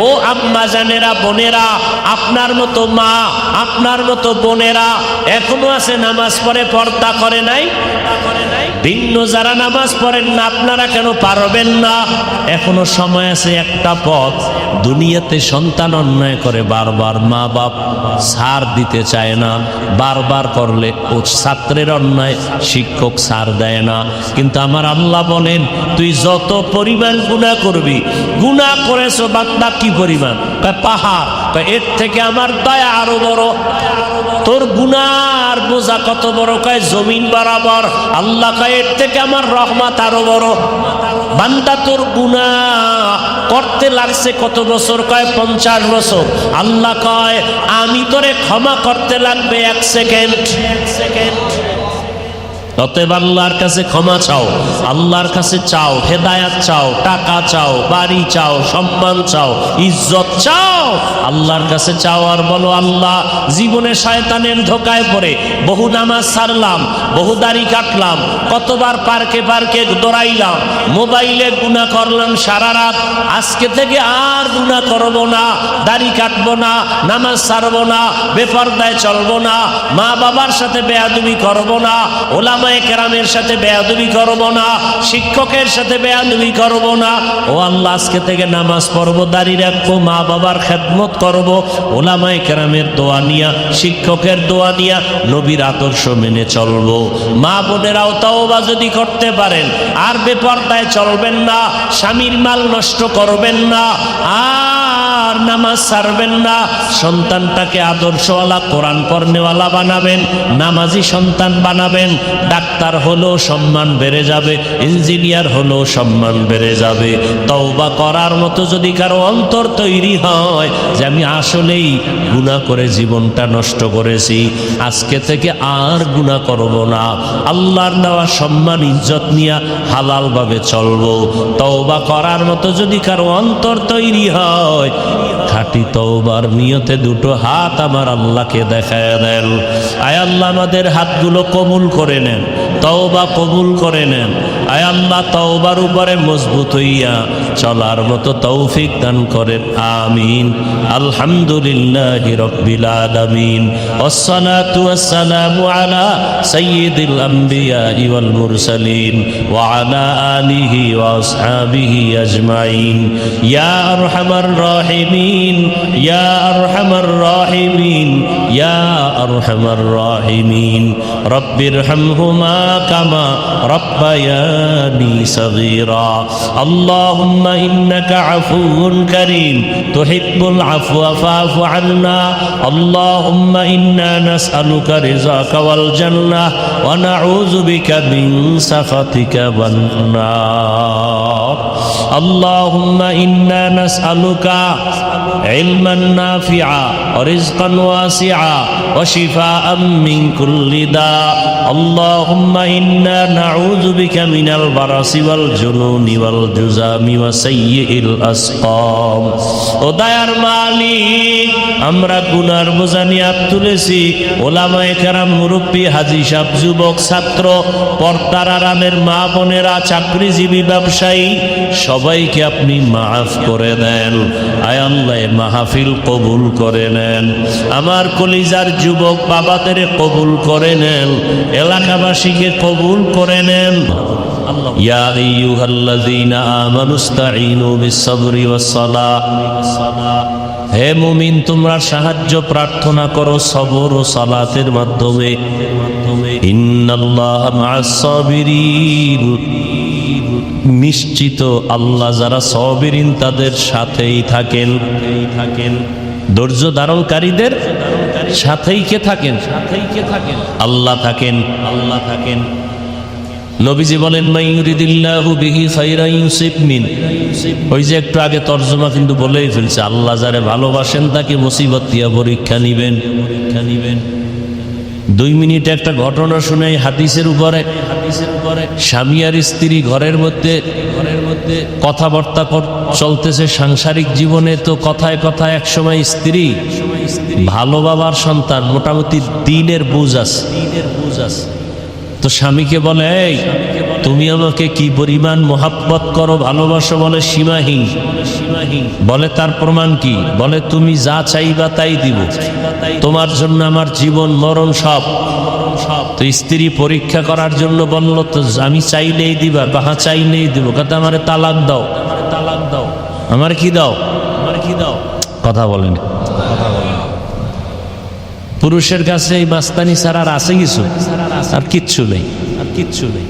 ও আম্মা জানেরা, বোনেরা, আপনার মতো মা, আপনার মতো বোনেরা এখনো আছে নামাজ পড়ে, পর্দা করে নাই। ভিন্ন যারা নামাজ পড়েন না, আপনারা কেন পারবেন না? এখনো সময় আছে, একটা পথ। দুনিয়াতে সন্তান অন্যায় করে বারবার, মা বাপ ছাড় দিতে চায় না, বারবার করলে ও ছাত্রের অন্যায় শিক্ষক ছাড় দেয় না। কিন্তু আমার আল্লাহ বলেন, তুই যত পরিমাণ গুনাহ করবি, গুনাহ করেছো বান্দা কি পরিমাণ? পাহাড়। এর থেকে আমার দয়া আরো বড়। তোর গুনার বোঝা কত বড়? কয় জমিন বরাবর। আল্লাহ কয় এর থেকে আমার রহমত আরো বড়। বান্দা তোর গুনাহ করতে লাগছে কত বছর? কয় 50 বছর। আল্লাহ কয় আমি তোরে ক্ষমা করতে লাগবে 1 সেকেন্ড। অতএব আল্লাহর কাছে ক্ষমা চাও, আল্লাহর কাছে চাও, হেদায়াত চাও, টাকা চাও, বাড়ি চাও, সম্মান চাও, ইজ্জত চাও, আল্লাহর কাছে চাও। আর বলো, আল্লাহ, জীবনে শয়তানের ধোকায় পড়ে বহু নামাজ ছাড়লাম, বহু দাড়ি কাটলাম, কতবার পার্কে পার্কে দৌড়াইলাম, মোবাইলে গুনাহ করলাম সারা রাত। আজকে থেকে আর গুনাহ করব না, দাড়ি কাটবো না, নামাজ ছাড়বো না, বেপরদায় চলবো না, মা বাবার সাথে বেয়াদবি করবো না, ওলামায়ে কেরামের সাথে বেয়াদবি করবো না, শিক্ষকের সাথে বেয়াদবি করবো না। ও আল্লাহ, আজকে থেকে নামাজ পড়বো, দাড়ি রাখবো, মা বাবার খেদমত করবো, ওলামায়ে কেরামের দোয়া নিয়া, শিক্ষকের দোয়া নিয়া, নবীর আদর্শ মেনে চলবো। মা বোনেরাও তওবা যদি করতে পারেন, আর বেপরদায় চলবেন না, স্বামীর মাল নষ্ট করবেন না, আর নামাজ ছাড়বেন না, সন্তানটাকে আদর্শওয়ালা, কোরআন পড়নেওয়ালা বানাবেন, নামাজি সন্তান বানাবেন। ডাক্তার হলেও সম্মান বেড়ে যাবে, ইঞ্জিনিয়ার হলেও সম্মান বেড়ে যাবে। তওবা করার মতো যদি কারো অন্তর তৈরি হয় যে আমি আসলেই গুনাহ করে জীবনটা নষ্ট করেছি, আজকে থেকে আর গুনাহ করব না, আল্লাহর দেওয়া সম্মান ইজ্জত নিয়ে হালালভাবে চলবো, তওবা করার মতো যদি কারো অন্তর তৈরি হয়, খাঁটি তওবার নিয়তে দুটো হাত আমার আল্লাহকে দেখায় দেন। আয় আল্লাহ, আমাদের হাতগুলো কবুল করে নেন, তওবা কবুল করে নেন। আয় আল্লাহ, তওবার উপরে মজবুত হইয়া চলার মতো তৌফিক দান করেন। আমিন। আলহামদুলিল্লাহি রাব্বিল আলামিন। ওয়াসসালাতু ওয়াসসালামু আলা সাইয়্যিদিল আমবিয়া ওয়াল মুরসালিন ওয়া আলা আলিহি ওয়া আসহাবিহি আজমাইন। ইয়া আরহামার রাহিমিন, ইয়া আরহামার রাহিমিন, ইয়া আরহামার রাহিমিন। রব্বিরহামহুমা কামা রব্বায়ানি সগীরা। আল্লাহুম্মা ইন্নাকা আফুউন কারীম তুহিব্বুল আফওয়া ফা'ফু আন্না। আল্লাহুম্মা ইন্না নাসআলুকা রিযাকা ওয়াল জান্নাহ ওয়া নাউযু বিকা মিন সাখাতিকা ওয়ান নার। আল্লাহুম্মা ইন্না নাসআলুকা ইলমান নাফিআ ওয়া রিজকান ওয়াসিআ ওয়া শিফাআম মিন কুল্লি দা। আল্লাহুম্মা ইন্না নাউযু বিকা মিনাল বারাসি ওয়াল জুনুনি ওয়াল জুযামি ওয়া সাইয়্যিল আসকাম। ও দয়ার মালিক, আমরা গুনার বোঝা নিয়ে হাত তুলেছি। ওলামায়ে কেরাম, মুরব্বী, হাজী সাহেব, যুবক, ছাত্র, পর্দার আড়ালের মা বোনেরা, চাকরিজীবী, ব্যবসায়ী, সবাইকে আপনি মাফ করে দেন। আয় আল্লাহ, মাহফিল কবুল করে নেন। আমার কলিজার যুবক বাবাদের কবুল করে নেন, এলাকাবাসীকে কবুল করে নেন। ইয়া আইয়ুহাল্লাযীনা আমানুস্তাঈনু বিস-সাবরি ওয়াস-সালাহ। হে মুমিন, তোমরা সাহায্য প্রার্থনা করো সবর ও সালাতের মাধ্যমে। ইন্নাল্লাহা মা'আস-সাবিরিন। নিশ্চিত আল্লাহ যারা সাবিরিন তাদের সাথেই থাকেন। ধৈর্য ধারণকারীদের সাথেই কে থাকেন? আল্লাহ থাকেন। নবীজি বলেন, মাইয়ুরিদিল্লাহু বিহি খায়রান ইউসিব মিন। ওই যে একটু আগে তরজমা কিন্তু বলেই ফেলছে, আল্লাহ যারে ভালোবাসেন তাকে মুসিবত দিয়া পরীক্ষা নিবেন। 2 মিনিট একটা ঘটনা শুনে হাদিসের উপরে। স্বামী আর স্ত্রী ঘরের মধ্যে কথাবার্তা চলতেছে সাংসারিক জীবনে। তো কথায় কথায় একসময় স্ত্রী ভালো বাবার সন্তান, মোটামুটি দিনের বুঝ আছে, তো স্বামীকে বলে, এই তুমি আমাকে কি পরিমাণ মোহাব্বত করো, ভালোবাসো, বলে সীমাহীন। সীমাহীন। বলে তার প্রমাণ কি? বলে তুমি যা চাইবা তাই দিব, তোমার জন্য আমার জীবন মরণ সব। তো স্ত্রী পরীক্ষা করার জন্য বলল, তো আমি চাইলেই দিবা? কাহা চাইলেই দিব। কথা আমারে তালাক দাও, তালাক দাও। আমার কি দাও, আমার কি দাও? কথা বলেন, কথা বলেন। পুরুষের কাছে এই মাস্তানি ছাড়া আর আছে কিছু? আর কিচ্ছু নেই, আর কিচ্ছু নেই।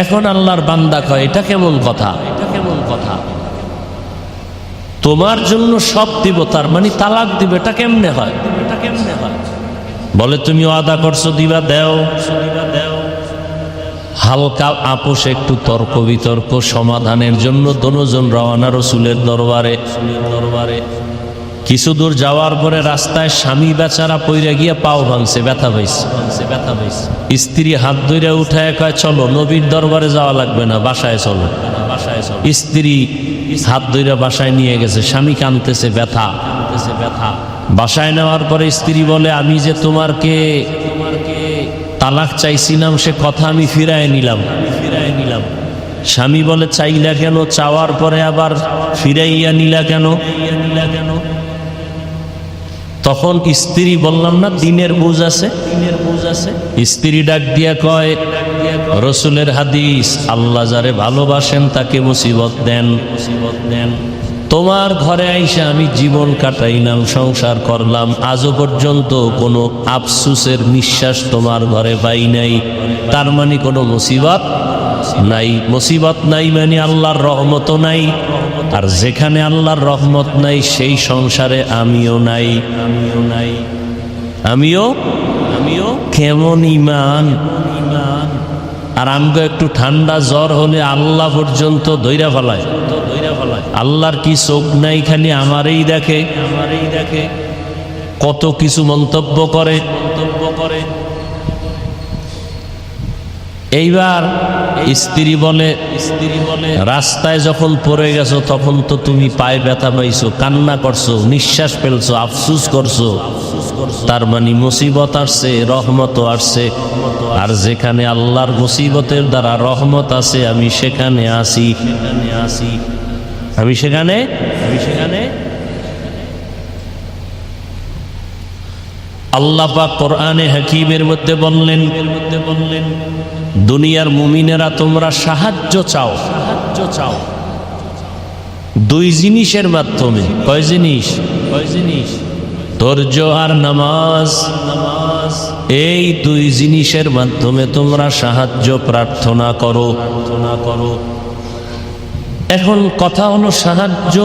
এখন আল্লাহর বান্দা কয়, এটা কেমন কথা? এটা কেমন কথা? তোমার জন্য সব দিব, তার মানে তালাক দিবে? এটা কেমনে হয়? এটা কেমনে হয়? বলে তুমি ওয়াদা করছো দিবা, দেও, দিবা, দেও। হালকা আপোষে একটু তর্ক বিতর্ক সমাধানের জন্য দোনোজন রওনা রসুলের দরবারে। দরবারে কিছু দূর যাওয়ার পরে রাস্তায় স্বামী বেচারা পইরা গিয়া পাও ভাঙছে, ব্যথা পাইছে, ব্যথা পাইছে। স্ত্রী হাত ধইরা উঠায় কয়, চলো নবীর দরবারে যাওয়া লাগবে না, বাসায় চলো, বাসায় চলো। স্ত্রী হাত ধইরা বাসায় নিয়ে গেছে, স্বামী কাঁদতেছে, ব্যথা, কাঁদতেছে, ব্যথা। বাসায় নেওয়ার পরে স্ত্রী বলে, আমি যে তোমাকে তালাক চাইছিলাম সে কথা আমি ফিরায় নিলাম, ফিরায় নিলাম। স্বামী বলে, চাইলা কেন? চাওয়ার পরে আবার ফিরাইয়া নিলা কেন? নিলা কেন? তখন স্ত্রী, বললাম না দিনের বুঝ আছে, দিনের বুঝ আছে। স্ত্রী ডাক দিয়া কয়, রসুলের হাদিস, আল্লাহ যারে ভালোবাসেন তাকে মুসিবত দেন, মুসিবত দেন। তোমার ঘরে আইসা আমি জীবন কাটাইলাম, সংসার করলাম, আজও পর্যন্ত কোনো আফসুসের নিঃশ্বাস তোমার ঘরে পাই নাই। তার মানে কোনো মুসিবত নাই। মুসিবত নাই মানে আল্লাহর রহমতও নাই। আর যেখানে আল্লাহর রহমত নাই সেই সংসারে আমিও নাই, আমিও নাই, আমিও, আমিও। কেমন ইমান, ইমান! আর আমগো একটু ঠান্ডা জ্বর হলে আল্লাহ পর্যন্ত ধইরা ফেলায়, ধইরা ফেলায়। আল্লাহর কি চোখ নাই? খালি আমারই দেখে, আমারই দেখে। কত কিছু মন্তব্য করে, মন্তব্য করে। এইবার স্ত্রী বলে, স্ত্রী বলে, রাস্তায় যখন পড়ে গেছো তখন তো তুমি পায়ে ব্যথা পাইছো, কান্না করছো, নিঃশ্বাস ফেলছো, আফসুস করছো। তার মানে মুসিবত আসছে, রহমত আসছে। আর যেখানে আল্লাহর মুসিবতের দ্বারা রহমত আছে আমি সেখানে আসি, সেখানে আসি, আমি সেখানে, আমি সেখানে। আল্লাহ পাক কোরআনে হাকিমের মধ্যে বললেন, দুনিয়ার মুমিনেরা তোমরা সাহায্য চাও, সাহায্য চাও দুই জিনিসের মাধ্যমে। কয় জিনিস? কয় জিনিস? ধৈর্য আর নামাজ। নামাজ, এই দুই জিনিসের মাধ্যমে তোমরা সাহায্য প্রার্থনা করো, প্রার্থনা করো। এখন কথা হলো, সাহায্য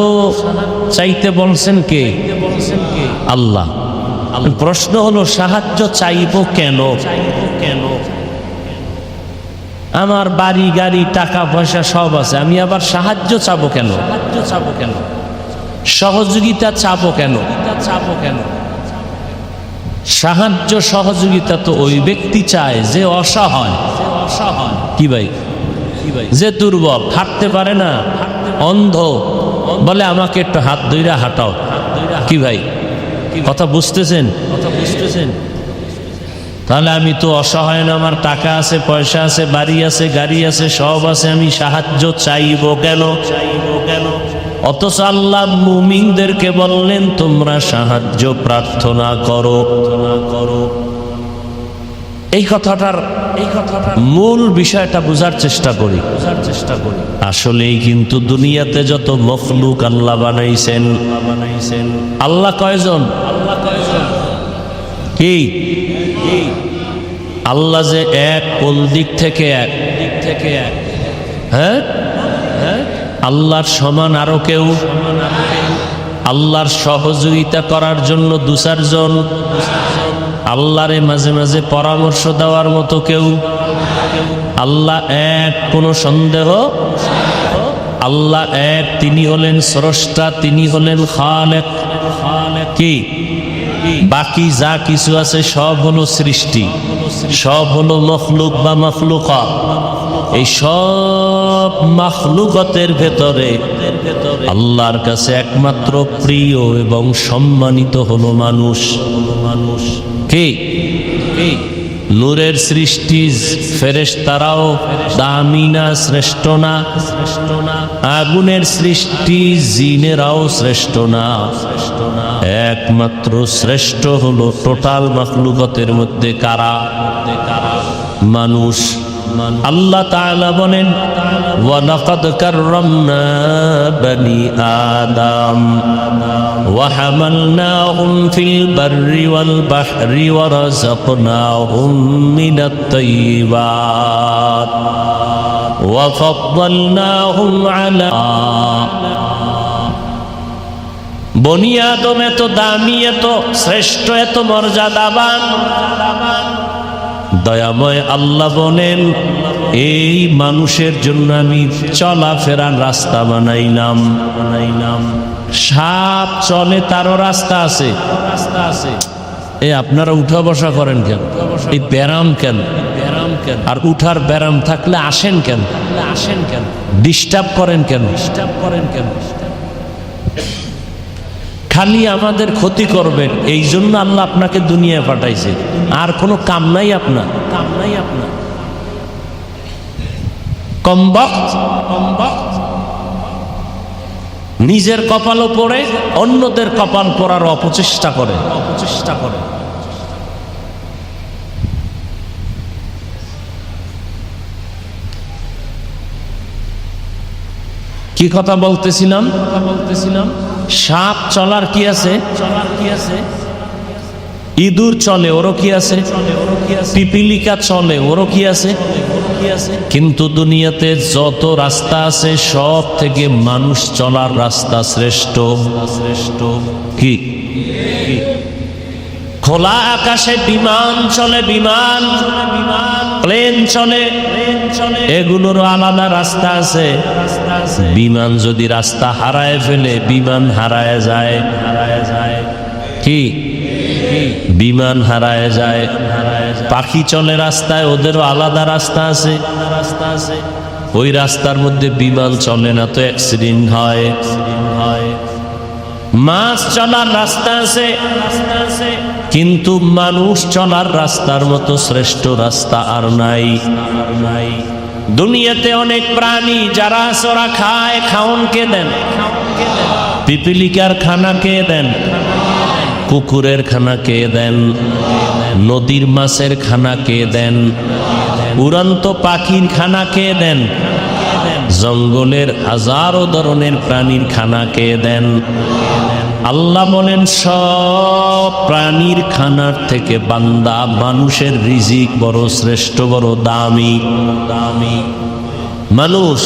চাইতে বলছেন কে? বলছেন কে? আল্লাহ। প্রশ্ন হলো, সাহায্য চাইবো কেন? চাইবো কেন? আমার বাড়ি গাড়ি টাকা পয়সা সব আছে, আমি আবার সাহায্য চাবো কেন? সাহায্য চাবো কেন? সহযোগিতা চাবো কেন? চাবো কেন? সাহায্য সহযোগিতা তো ওই ব্যক্তি চায় যে অসহায়, অসহায়। কি ভাই? কি ভাই? যে দুর্বল, হাঁটতে পারে না, অন্ধ, বলে আমাকে একটু হাত ধইরা হাঁটাও। কি ভাই? কথা বুঝতেছেন? কথা বুঝতেছেন? তাহলে আমি তো অসহায় না, আমার টাকা আছে, পয়সা আছে, বাড়ি আছে, গাড়ি আছে, সব আছে, আমি সাহায্য চাইবো কেন? চাইবো কেন? অথচ আল্লাহ মুমিনদেরকে বললেন, তোমরা সাহায্য প্রার্থনা করো, প্রার্থনা করো। এই কথাটার মূল বিষয়টা বোঝার চেষ্টা করি, বোঝার চেষ্টা করি। আসলেই কিন্তু দুনিয়াতে যত মখলুক আল্লাহ বানাইছেন, বানাইছেন। আল্লাহ কয়জন? আল্লাহ কয়জন? কি? আল্লাহ যে এক, কোন দিক থেকে এক? দিক থেকে এক। হ্যাঁ, হ্যাঁ। আল্লাহর সমান আরো কেউ? আল্লাহর সহযোগিতা করার জন্য দু চারজন? আল্লাহরে মাঝে মাঝে পরামর্শ দেওয়ার মতো কেউ? আল্লাহ এক, কোনো সন্দেহ? আল্লাহ এক, তিনি হলেন স্রষ্টা, তিনি হলেন খালেক। কি? বাকি যা কিছু আছে সব হলো সৃষ্টি, সব হলো মখলুক বা মখলুকাত। এই সব মখলুকাতের ভেতরে আল্লাহর কাছে একমাত্র প্রিয় এবং সম্মানিত হলো মানুষ। মানুষ কি? নূরের সৃষ্টি ফেরেশতারাও দামি না, শ্রেষ্ঠ না? আগুনের সৃষ্টি জিনেরাও শ্রেষ্ঠ না? একমাত্র শ্রেষ্ঠ হলো টোটাল মাখলুকাতের মধ্যে কারা? মানুষ। আল্লাহ তাআলা বলেন, ওয়ালাকাদ কাররামনা বনি আদম ওয়া হামালনাহুম ফিল বাররি ওয়াল বাহরি ওয়া রাযাকনাহুম মিনাত তাইয়্যিবাত ওয়া ফাদ্দালনাহুম আলা। বনি আদম এত দামি, এত শ্রেষ্ঠ, এত মর্যাদাবান। দয়াময় আল্লাহ বলেন, এই মানুষের জন্য আমি চলাফেরার রাস্তা বানাইলাম। সাপ চলে, তারও রাস্তা আছে। এই আপনারা উঠা বসা করেন কেন? এই ব্যারাম কেন? আর উঠার ব্যারাম থাকলে আসেন কেন? ডিস্টার্ব করেন কেন? খালি আমাদের ক্ষতি করবেন, এই জন্য আল্লাহ আপনাকে দুনিয়ায় পাঠাইছে। আর কোনো কাম নাই আপনার। কমবক্ত নিজের কপালও পড়ে, অন্যদের কপাল পড়ার অপচেষ্টা করে। কি কথা বলতেছিলাম? সাপ চলার কি আছে? ইঁদুর চলে, ওরও কি আছে? পিপিলিকা চলে, ওরও কি আছে? কিন্তু দুনিয়াতে যত রাস্তা আছে সব থেকে মানুষ চলার রাস্তা শ্রেষ্ঠ। কি? খোলা আকাশে বিমান চলে, প্লেন চলে, এগুলোরও আলাদা রাস্তা আছে। বিমান যদি রাস্তা হারায় ফেলে, বিমান হারায় যায়। কি? বিমান হারায় যায়। পাখি চলে রাস্তায়, ওদেরও আলাদা রাস্তা আছে। ওই রাস্তার মধ্যে বিমান চলে না, তো অ্যাক্সিডেন্ট হয়। মাছ চলার রাস্তা আছে, কিন্তু মানুষ চলার রাস্তার মতো শ্রেষ্ঠ রাস্তা আর নাই। দুনিয়াতে অনেক প্রাণী যারা আছে, ওরা খায়, খাওন কে দেন? পিপিলিকার খানা কে দেন? কুকুরের খানা কে দেন? নদীর মাছের খানা কে দেন? উড়ন্ত পাখির খানা কে দেন? জঙ্গলের হাজারো ধরনের প্রাণীর খানা কে দেন? আল্লাহ বলেন, সব প্রাণীর খানার থেকে বান্দা মানুষের রিজিক বড় শ্রেষ্ঠ, বড় দামি। মানুষ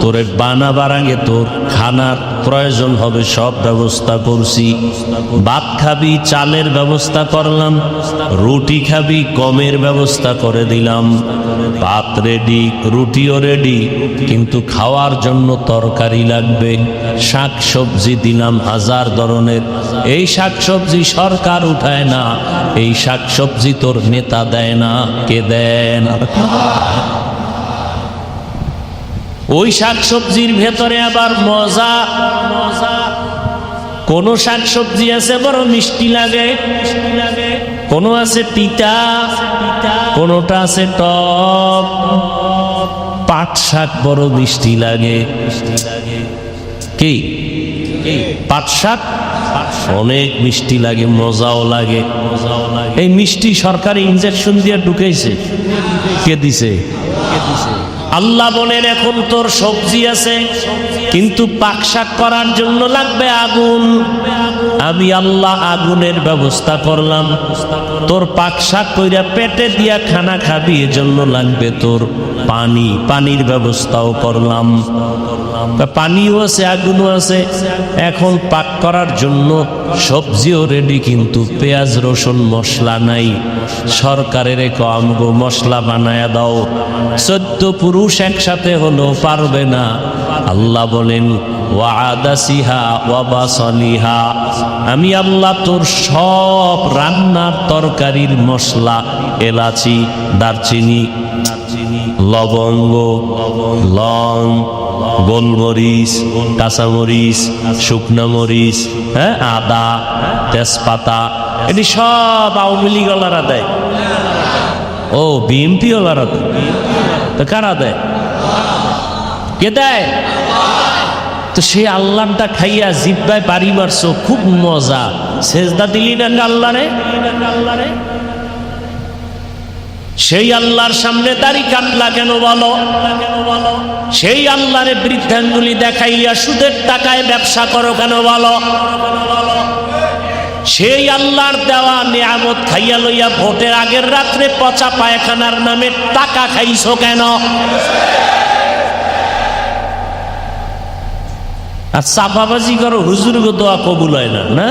তোরে বানাবার আগে তোর খানার প্রয়োজন হবে, সব ব্যবস্থা করছি। ভাত খাবি, চালের ব্যবস্থা করলাম। রুটি খাবি, গমের ব্যবস্থা করে দিলাম। ভাত রেডি, রুটিও রেডি, কিন্তু খাওয়ার জন্য তরকারি লাগবে। শাক সবজি দিলাম হাজার ধরনের। এই শাক সবজি সরকার উঠায় না, এই শাক সবজি তোর নেতা দেয় না। কে দেন? ওই শাক সবজির ভেতরে আবার মজা। কোন শাক সবজি আছে বড় মিষ্টি লাগে, কোন আছে তিতা, কোনটা আছে টক। পাট শাক বড় মিষ্টি লাগে। কি? পাট শাক অনেক মিষ্টি লাগে, মজাও লাগে। এই মিষ্টি সরকারি ইনজেকশন দিয়ে ঢুকেছে। কে দিছে? আল্লাহ বলেন, এখন তোর সবজি আছে, কিন্তু পাক শাক করার জন্য লাগবে আগুন। আমি আল্লাহ আগুনের ব্যবস্থা করলাম। তোর পাক শাক কইরা পেটে দিয়া খানা খাবি, এজন্য লাগবে তোর পানি। পানির ব্যবস্থাও করলাম। পানিও আছে, আগুনও আছে। এখন পাক করার জন্য সবজিও রেডি, কিন্তু পেঁয়াজ রসুন মশলা নাই। সরকারের আমগো মশলা বানায়া দাও। 14 পুরুষ একসাথে হলো পারবে না। আল্লাহ বলেন, ওয়াদাসিহা ওয়াবাসলিহা, আমি আল্লাহ তোর সব রান্নার তরকারির মশলা, এলাচি, দারচিনি, লবঙ্গ, লং, গোলমরিচ, কাঁচামরিচ, শুকনা মরিচ, আদা, তেজপাতা, এটি সব আওয়ামী লীগওয়ালারা দেয়। ও বিএমপি ওলারা তো কারা দেয়? কে দেয়? তো সেই আল্লাহটা খাইয়া জিব্বায় বাড়ি মারছো, খুব মজা। সেজদা দিলি না আল্লাহরে? সেই আল্লাহর সামনে দাড়ি কাটলা কেন বলো? সেই আল্লাহরে বৃদ্ধাঙ্গুলি দেখাইয়া সুদের টাকায় ব্যবসা করো কেন বলো? সেই আল্লাহর দেওয়া নিয়ামত খাইয়া লইয়া ভোটের আগের রাত্রে পচা পায়খানার নামে টাকা খাইছো কেন? আর চাপাবাজি করো, হুজুর গো দোয়া কবুল হয় না, না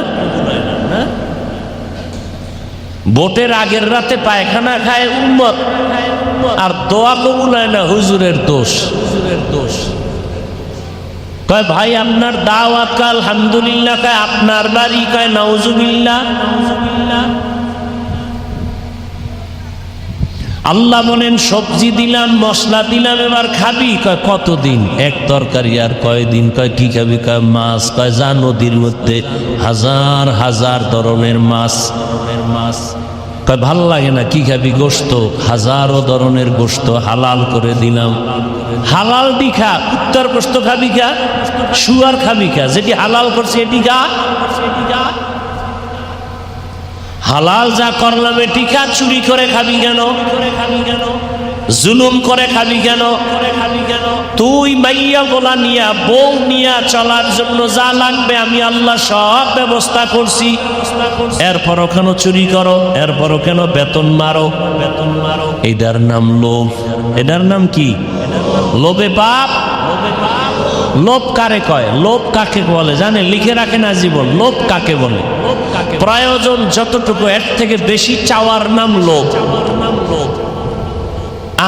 ভোটের আগের রাতে পায়খানা খায় উম্মত, আর দোয়া কবুল হয় না, হুজুরের দোষ। কয় ভাই আপনার দাওয়াত, কয় আলহামদুলিল্লাহ। কয় আপনার বাড়ি? কয় নাউজুবিল্লাহ। আল্লাহ বলেন সবজি দিলাম, মশলা দিলাম, এবার খাবি? কয় কতদিন? এক তরকারি। আর কয়দিন? কয় কি খাবি? কয় মাছ। কয় যা নদীর মধ্যে হাজার হাজার ধরনের মাছ। কয় ভাল লাগে না, কি খাবি? গোশত। হাজারো ধরনের গোশত হালাল করে দিলাম। হালাল দি খা, কুত্তার গোশত খাবি খা, শুয়ার খাবি খা, যেটি হালাল করছে এটি খা। হালাল যা করলাম এটি খা। চুরি করে খাবি কেন? জুলুম করে খাবি কেন? তুই মাইয়া গোলা নিয়া, বউ নিয়া চলার জন্য যা লাগবে আমি আল্লাহ সব ব্যবস্থা করছি। এরপরও কেন চুরি করো? এরপরও কেন বেতন মারো? এটার নাম লোভ। এটার নাম কি? লোভে পাপ। লোভ কারে কয়? লোভ কাকে বলে জানে? লিখে রাখে না জীবন। লোভ কাকে বলে? প্রয়োজন যতটুকু, এর থেকে বেশি চাওয়ার নাম লোভ।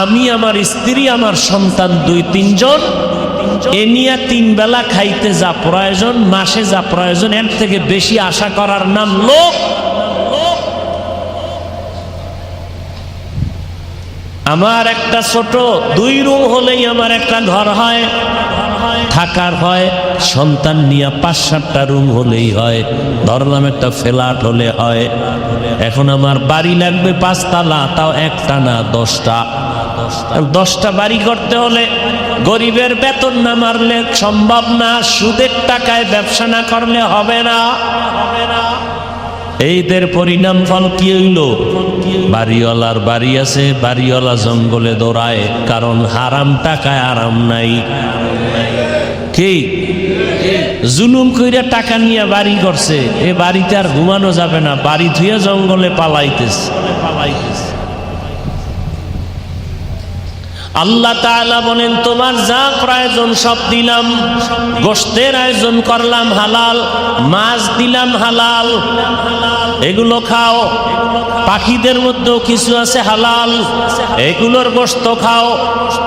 আমি, আমার স্ত্রী, আমার সন্তান 2-3 জন, এ নিয়ে 3 বেলা খাইতে যা প্রয়োজন, মাসে যা প্রয়োজন, এর থেকে বেশি আশা করার নাম লোভ। আমার একটা ছোট 2 রুম হলেই আমার একটা ঘর হয়, থাকার হয়। সন্তান নিয়ে 5-7টা রুম হলেই হয়। ধরলাম একটা ফ্ল্যাট হলে হয়। এখন আমার বাড়ি লাগবে 5 তলা, তাও একটা না 10টা। 10টা বাড়ি করতে হলে গরিবের বেতন না মারলে সম্ভব না। সুদের টাকায় ব্যবসা না করলে হবে না। এইদের পরিণাম ফল কি হইল? বাড়িওয়ালার বাড়ি আছে, বাড়িওয়ালা জঙ্গলে দৌড়ায়, কারণ হারাম টাকায় আরাম নাই। কি জুলুম কইরা টাকা নিয়ে বাড়ি করছে, এ বাড়িতে আর ঘুমানো যাবে না, বাড়ি ধুয়ে জঙ্গলে পালাইতেছে। আল্লাহ তাআলা বলেন তোমার যা প্রয়োজন সব দিলাম। গোশতের আয়োজন করলাম হালাল, মাছ দিলাম হালাল, এগুলো খাও। পাখিদের মধ্যেও কিছু আছে হালাল, এগুলোর গোশত খাও।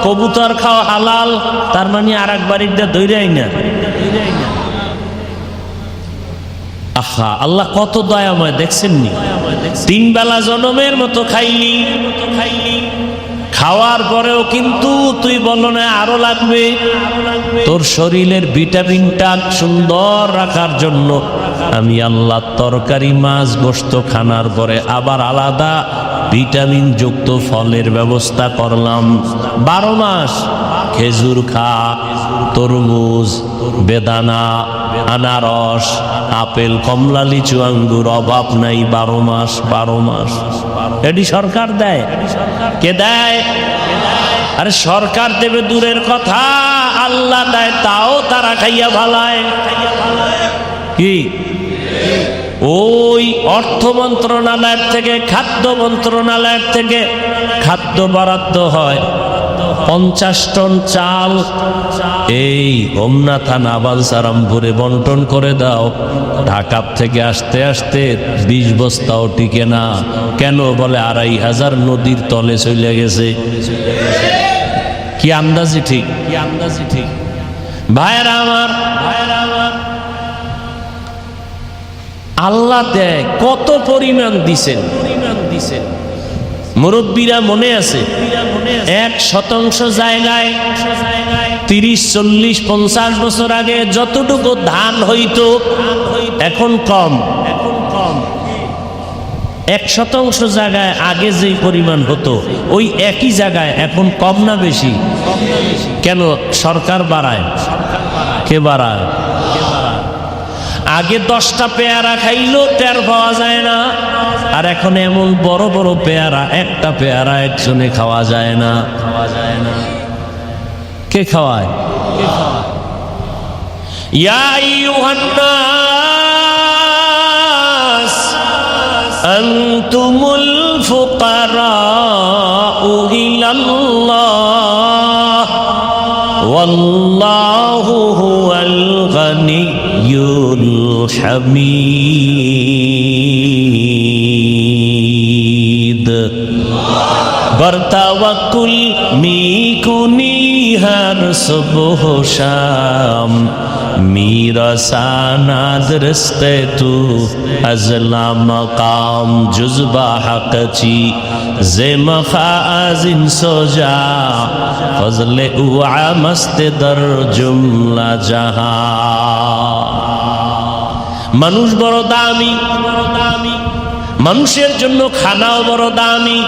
কবুতর খাও হালাল। তার মানে আর এক বাড়িটা দৈরাই না। আহা, আল্লাহ কত দয়াময় দেখছেননি? 3 বেলা জনমের মতো খাইলি, খাওয়ার পরেও কিন্তু তুই বলো না আরো লাগবে। তোর শরীরের ভিটামিনটা সুন্দর রাখার জন্য আমি আল্লাহ তরকারি, মাছ, গোশত খানার পরে আবার আলাদা ভিটামিন যুক্ত ফলের ব্যবস্থা করলাম। 12 মাস খেজুর খা, তরমুজ, বেদানা, আনারস, আপেল, কমলা, লিচু, আঙ্গুর, অভাব নাই। 12 মাস। এটি সরকার দেয়। কে দেয়? আরে সরকার দেবে দূরের কথা, আল্লাহ দেয়, তাও তারা খাইয়া ভালায়। কি ওই অর্থ মন্ত্রণালয়ের থেকে, খাদ্য মন্ত্রণালয়ের থেকে খাদ্য বরাদ্দ হয় 50 টন চাল। এই হোমনা থানা বালসারামপুরে বন্টন করে দাও। ঢাকা থেকে আসতে আসতে 20 বস্তাও টিকে না। কেন? বলে 2500 নদীর তলে চলে গেছে। কি আন্দাজি ঠিক? ভাইরা আমার, আল্লাহ দেয় কত পরিমাণ দিছেন। মুরব্বীরা মনে আছে 1% জায়গায় 30, 40, 50 বছর আগে যতটুকু ধান হইতো এখন কম। 1% জায়গায় আগে যেই পরিমাণ হতো ওই একই জায়গায় এখন কম না বেশি? কেন সরকার বাড়ায়? কে বাড়ায়? আগে 10টা পেয়ারা খাইলেও টের পাওয়া যায় না, আর এখন এমন বড় বড় পেয়ারা, একটা পেয়ারা একজনে খাওয়া যায় না। কে খাওয়ায়? ইয়া আইয়ুহান নাস আনতুমুল ফুকারাউ ইলাল্লাহ ওয়াল্লাহু হুয়াল গানিয়্যুল হামিদ। বরতাওয়াক্কুল মিকুনি हर सुबह शाम मीरा सानाद रस्ते तू अजला मकाम जुज़बा हक़ची ज़े मखाज़िन सोजा फज़ले उआ मस्त दर जुमला जहां। মানুষ বড় দামি, মানুষের জন্য খানাও বড় দামি।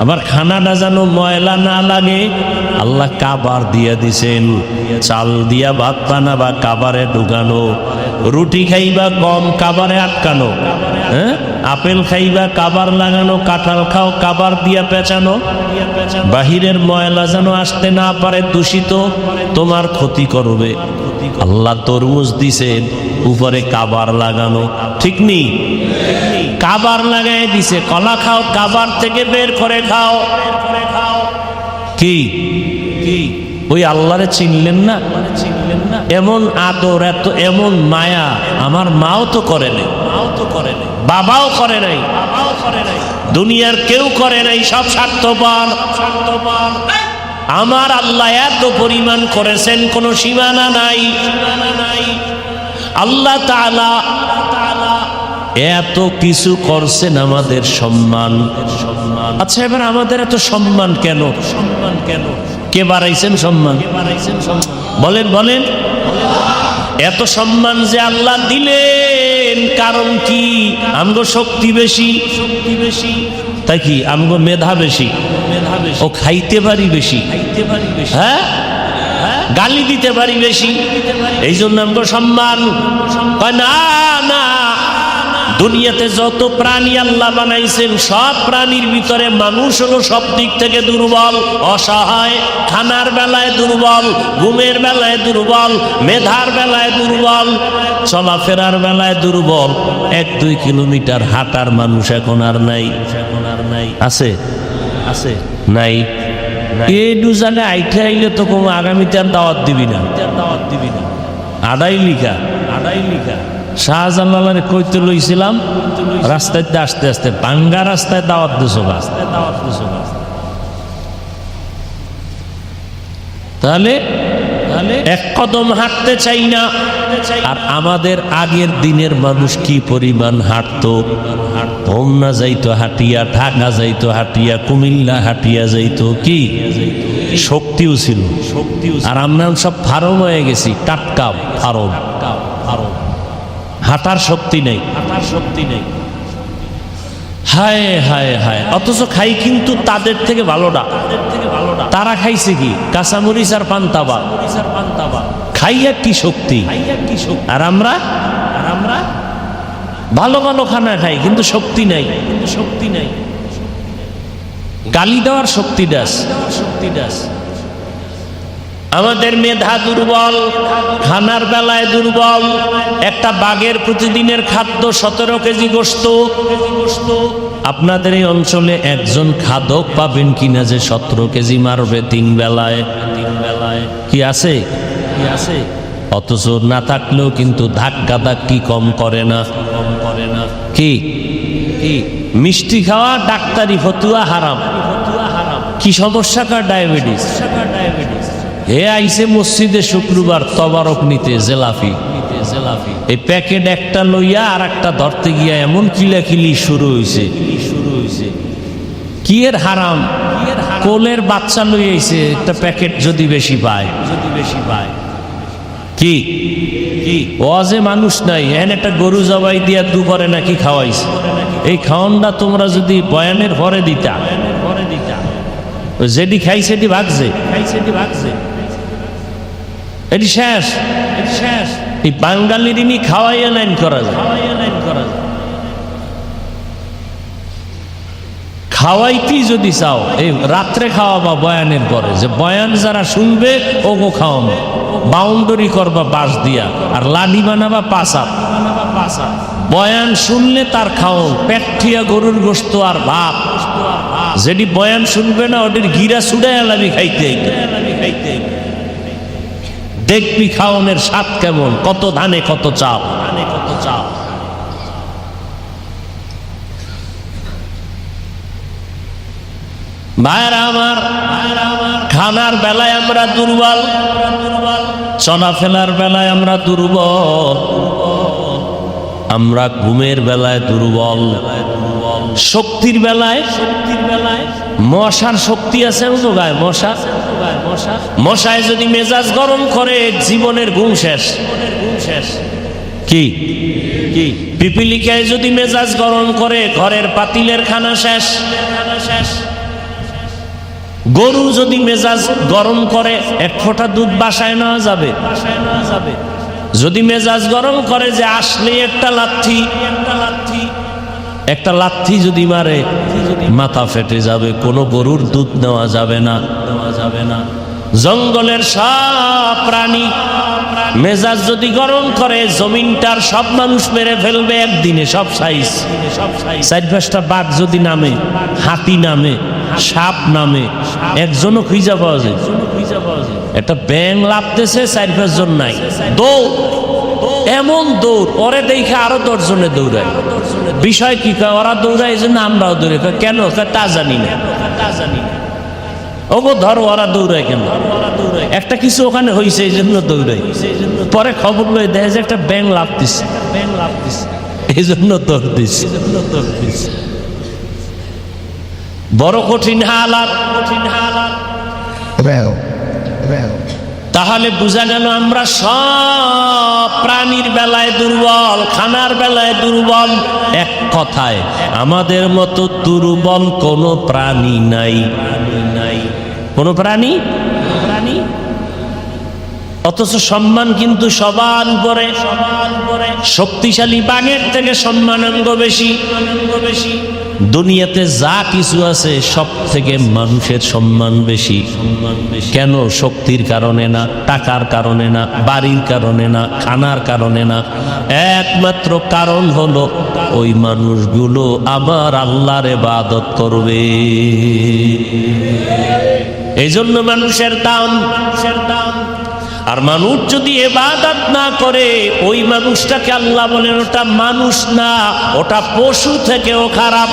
আবার খানাটা যেন ময়লা না লাগে, আল্লাহ কাবার দিয়ে দিছেন। চাল দিয়া ভাত বানাবা কাবারে ঢুকানো, রুটি খাইবা গম কাবারে আটকানো, হ্যাঁ আপেল খাইবা কাবার লাগানো, কাঁঠাল খাও কাবার দিয়া পেঁচানো। বাহিরের ময়লা যেন আসতে না পারে, দূষিত তোমার ক্ষতি করবে। আল্লাহ তরমুজ দিছেন উপরে কাবার লাগানো, ঠিক নেই? কাবার লাগাই দিছে, কলা খাও কাবার থেকে বের করে খাও। কি ওই আল্লাহরে চিনলেন না? এমন আদর, এত এমন মায়া আমার মাও তো করে নাই, বাবাও করে নাই, দুনিয়ার কেউ করে নাই, সব স্বার্থপর। আমার আল্লাহ এত পরিমাণ করেছেন, কোনো সীমানা নাই। আল্লাহ তাআলা এত কিছু করছেন আমাদের সম্মান। আচ্ছা এবার আমাদের এত সম্মান কেন? কে বাড়াইছেন সম্মান? বলেন বলেন। এত সম্মান যে আল্লাহ দিলেন, কারণ কি? আমগো শক্তি বেশি, তাই কি? আমগো মেধা বেশি, ও খাইতে পারি বেশি, হ্যাঁ গালি দিতে পারি বেশি, এই জন্য আমগো সম্মান। না না, দুনিয়াতে যত প্রাণী আল্লাহ বানাইছেন সব প্রাণীর ভিতরে মানুষ হলো সব দিক থেকে দুর্বল, অসহায়। খানার বেলায় দুর্বল, ঘুমের বেলায় দুর্বল, মেধার বেলায় দুর্বল, চলাফেরার বেলায় দুর্বল। 1-2 কিলোমিটার হাঁটার মানুষ এখন আর নাই। আছে? নাই। এই দু জায়গায় আইতে আইলে তো কোনো আগামীতে আর দাওয়াত দিবি না। আড়াই লিখা শাহজালালের কইতে লইছিলাম, রাস্তাতে আস্তে আস্তে ভাঙ্গা রাস্তায় দাওয়াত দিছো। তাহলে এক কদম হাঁটতে চাই না। আর আমাদের আগের দিনের মানুষ কি পরিমাণ হাঁটতো! হোমনা যাইতো হাঁটিয়া, ঢাকা যাইতো হাঁটিয়া, কুমিল্লা হাঁটিয়া যাইতো। কি শক্তিও ছিল। আর আমরা সব ফার্ম হয়ে গেছি, টাটকা ফার্ম। হাঁটার শক্তি নেই। হায় হায় হায়। অথচ খাই কিন্তু তাদের থেকে ভালো না। তারা খাইছে কি? কাঁচামরিচ আর পান্তাবা। খাইয়া কি শক্তি! আর আমরা ভালো ভালো খানা খাই কিন্তু শক্তি নাই। গালি দেওয়ার শক্তি দাস। আমাদের মেধা দুর্বল, খানার বেলায় দুর্বল। একটা বাঘের প্রতিদিনের খাদ্য 17 কেজি গোশত। আপনাদের এই অঞ্চলে একজন খাদক পাবেন কিনা যে 17 কেজি মারবে 3 বেলায়? কি আছে? অথচ না থাকলেও কিন্তু ধাক্কা ধাক্কি কম করে না। কি মিষ্টি খাওয়া ডাক্তারি ফতুয়া হারাম। কি সমস্যা? কার? ডায়াবেটিস। হে আইসে মসজিদে শুক্রবার তবারক নিতে, জেলাফি। এই প্যাকেট একটা লইয়া আর একটা ধরতে গিয়া এমন কিলাকিলি শুরু হয়েছে। কি এর হারাম? কোলের বাচ্চা লই আইছে একটা প্যাকেট, যদি বেশি পায়। কি ওয়াজে মানুষ নাই, এন একটা গরু জবাই দিয়া দুপুরে নাকি খাওয়াইছে। এই খাওয়ানটা তোমরা যদি বয়ানের পরে দিতা, যেটি খাই সেটি ভাগছে, এটি শেষ। এই বাঙালির ইনি খাওয়াইয়া লাইন করা যায়, খাওয়াইতেই যদি চাও এই রাত্রে খাওয়াবা বয়ানের পরে, যে বয়ান যারা শুনবে ওগো খাওয়ানো, বাউন্ডারি করবা বাঁশ দিয়া, আর লাঠি বানাবা পাঁচা। বয়ান শুনলে তার খাও, পেট্ঠিয়া গরুর গোস্ত আর ভাত। যেটি বয়ান শুনবে না ওটির গিরা ছুড়ে এলাবি খাইতে, দেখবি খাওয়ানোর স্বাদ কেমন, কত ধানে কত চাল। ভাইরা আমার, খানার বেলায় আমরা দুর্বল, চলাফেরার বেলায় আমরা দুর্বল, আমরা ঘুমের বেলায় দুর্বল, শক্তির বেলায় মশার শক্তি আছে গায়ে, মশায় যদি মেজাজ গরম করে জীবনের ঘুম শেষ। কি পিপিলিকায় যদি মেজাজ গরম করে ঘরের পাতিলের খানা শেষ। গরু যদি মেজাজ গরম করে এক ফোঁটা দুধ বাসায় নেওয়া যাবে। যদি মেজাজ গরম করে যে আসলে একটা লাথি যদি মারে মাথা ফেটে যাবে, কোনো গরুর দুধ নেওয়া যাবে না। জঙ্গলের সব প্রাণী মেজাজ যদি গরম করে জমিনটার সব মানুষ মেরে ফেলবে একদিনে, সব সাইজ। 4-5টা বাঘ যদি নামে, হাতি নামে, সাপ নামে, একজনও খুঁজা পাওয়া যায়। একটা ব্যাং লাফতেছে, 4-5 জন নাই, দৌড়, এমন দৌড়, ওরে দেখে আরো 10 জনে দৌড়ায়। বিষয় কি, ওরা দৌড়ায় এই জন্য আমরাও দৌড়ে। কেন? তা জানি না। ওগো ধরো, ওরা দৌড়ায় কেন? একটা কিছু ওখানে হয়েছে এই জন্য দৌড়ায়। পরে খবর লই দেখে যে একটা ব্যাং লাফতেছে, এই জন্য দৌড় দিচ্ছে। বড় কঠিন হালাত। তাহলে বোঝা গেল আমরা সব প্রাণীর বেলায় দুর্বল, খানার বেলায় দুর্বল। এক কথায় আমাদের মতো দুর্বল কোনো প্রাণী নাই, কোনো প্রাণী। অথচ সম্মান কিন্তু সবার উপরে। শক্তিশালী বাঘের থেকে সম্মানাঙ্গ বেশি। দুনিয়াতে যা কিছু আছে সব থেকে মানুষের সম্মান বেশি। কেন? শক্তির কারণে না, টাকার কারণে না, বাড়ির কারণে না, খানার কারণে না। একমাত্র কারণ হলো ওই মানুষগুলো আমার আল্লাহর ইবাদত করবে। এই জন্য মানুষের দাম। আর মানুষ যদি ইবাদত না করে, ওই মানুষটাকে আল্লাহ বলেন ওটা মানুষ না, ওটা পশু থেকেও খারাপ।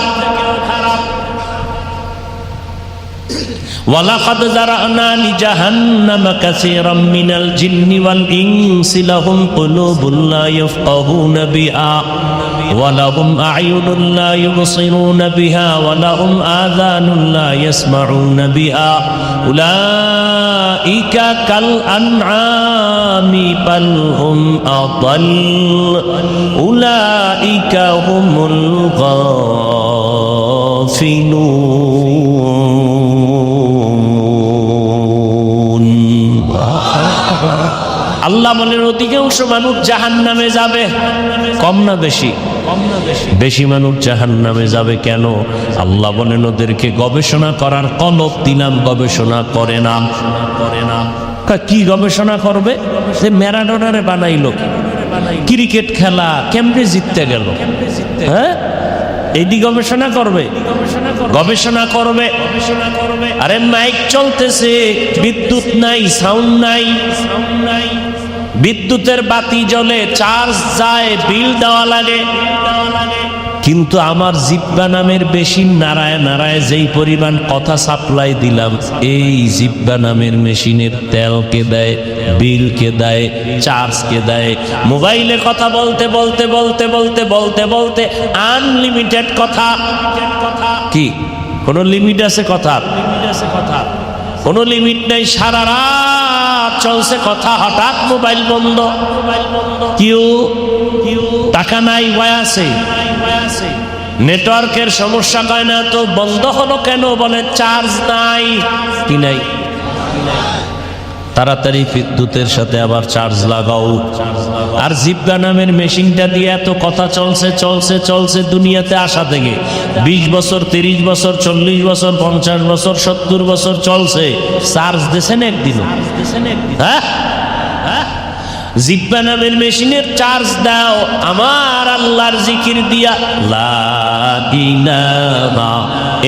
ওয়ালাকাদ যারানা লিজাহান্নামা কাসীরাম মিনাল জিন্নি ওয়াল ইনসি লাহুম কুলুবুন লা ইয়াফকাহুনা বিহা ওয়া লাহুম আ'য়ুনুন লা ইউবসিরুনা বিহা ওয়া লাহুম আযানুন লা ইয়াসমাউনা বিহা উলাইকা কাল আনআমি বাল হুম আদাল উলাইকা হুমুল গাফিলুন। আল্লাহ বলেন অধিকাংশ মানুষ জাহান্নামে যাবে। কম না বেশি? বেশি মানুষ জাহান্নামে যাবে। কেন? আল্লাহ বলেন ওদেরকে গবেষণা করার কলব দিলাম, গবেষণা করে না। কি গবেষণা করবে? যে ম্যারাডোনারে বানাইলো, ক্রিকেট খেলা কেমনে জিততে গেল, হ্যাঁ, এইটি গবেষণা করবে। আরে মাইক চলতেছে, বিদ্যুৎ নাই, সাউন্ড নাই, বিদ্যুতের বাতি জ্বলে, চার্জ যায়, বিল দেওয়া লাগে। কিন্তু আমার জিব্বা নামের মেশিন নাড়ায় নাড়ায় যেই পরিমাণ কথা সাপ্লাই দিলাম, এই জিব্বা নামের মেশিনের তেল কে দেয়, বিল কে দেয়, চার্জ কে দেয়। মোবাইলে কথা বলতে বলতে বলতে বলতে বলতে বলতে আনলিমিটেড কথা। কি কোনো লিমিট আছে কথার? কোনো লিমিট নাই। সারা রাত চলছে কথা, হঠাৎ মোবাইল বন্ধ। কেউ টাকা নাই, ওয়াই আছে, নেটওয়ার্কের সমস্যা, কয় না তো বন্ধ হলো কেন, বলে চার্জ নাই। কি নাই? তাড়াতাড়ি বিদ্যুতের সাথে আবার চার্জ লাগাও। আর জিব্বা নামের মেশিনটা দিয়ে এত কথা চলছে চলছে চলছে দুনিয়াতে আসা থেকে 20 বছর 30 বছর 40 বছর 50 বছর 70 বছর চলছে, চার্জ দিয়েছেন একদিনও? হ্যাঁ, জিব্বা নামের মেশিনের চার্জ দাও আমার আল্লাহর জিকির দিয়া। লা ইলাহা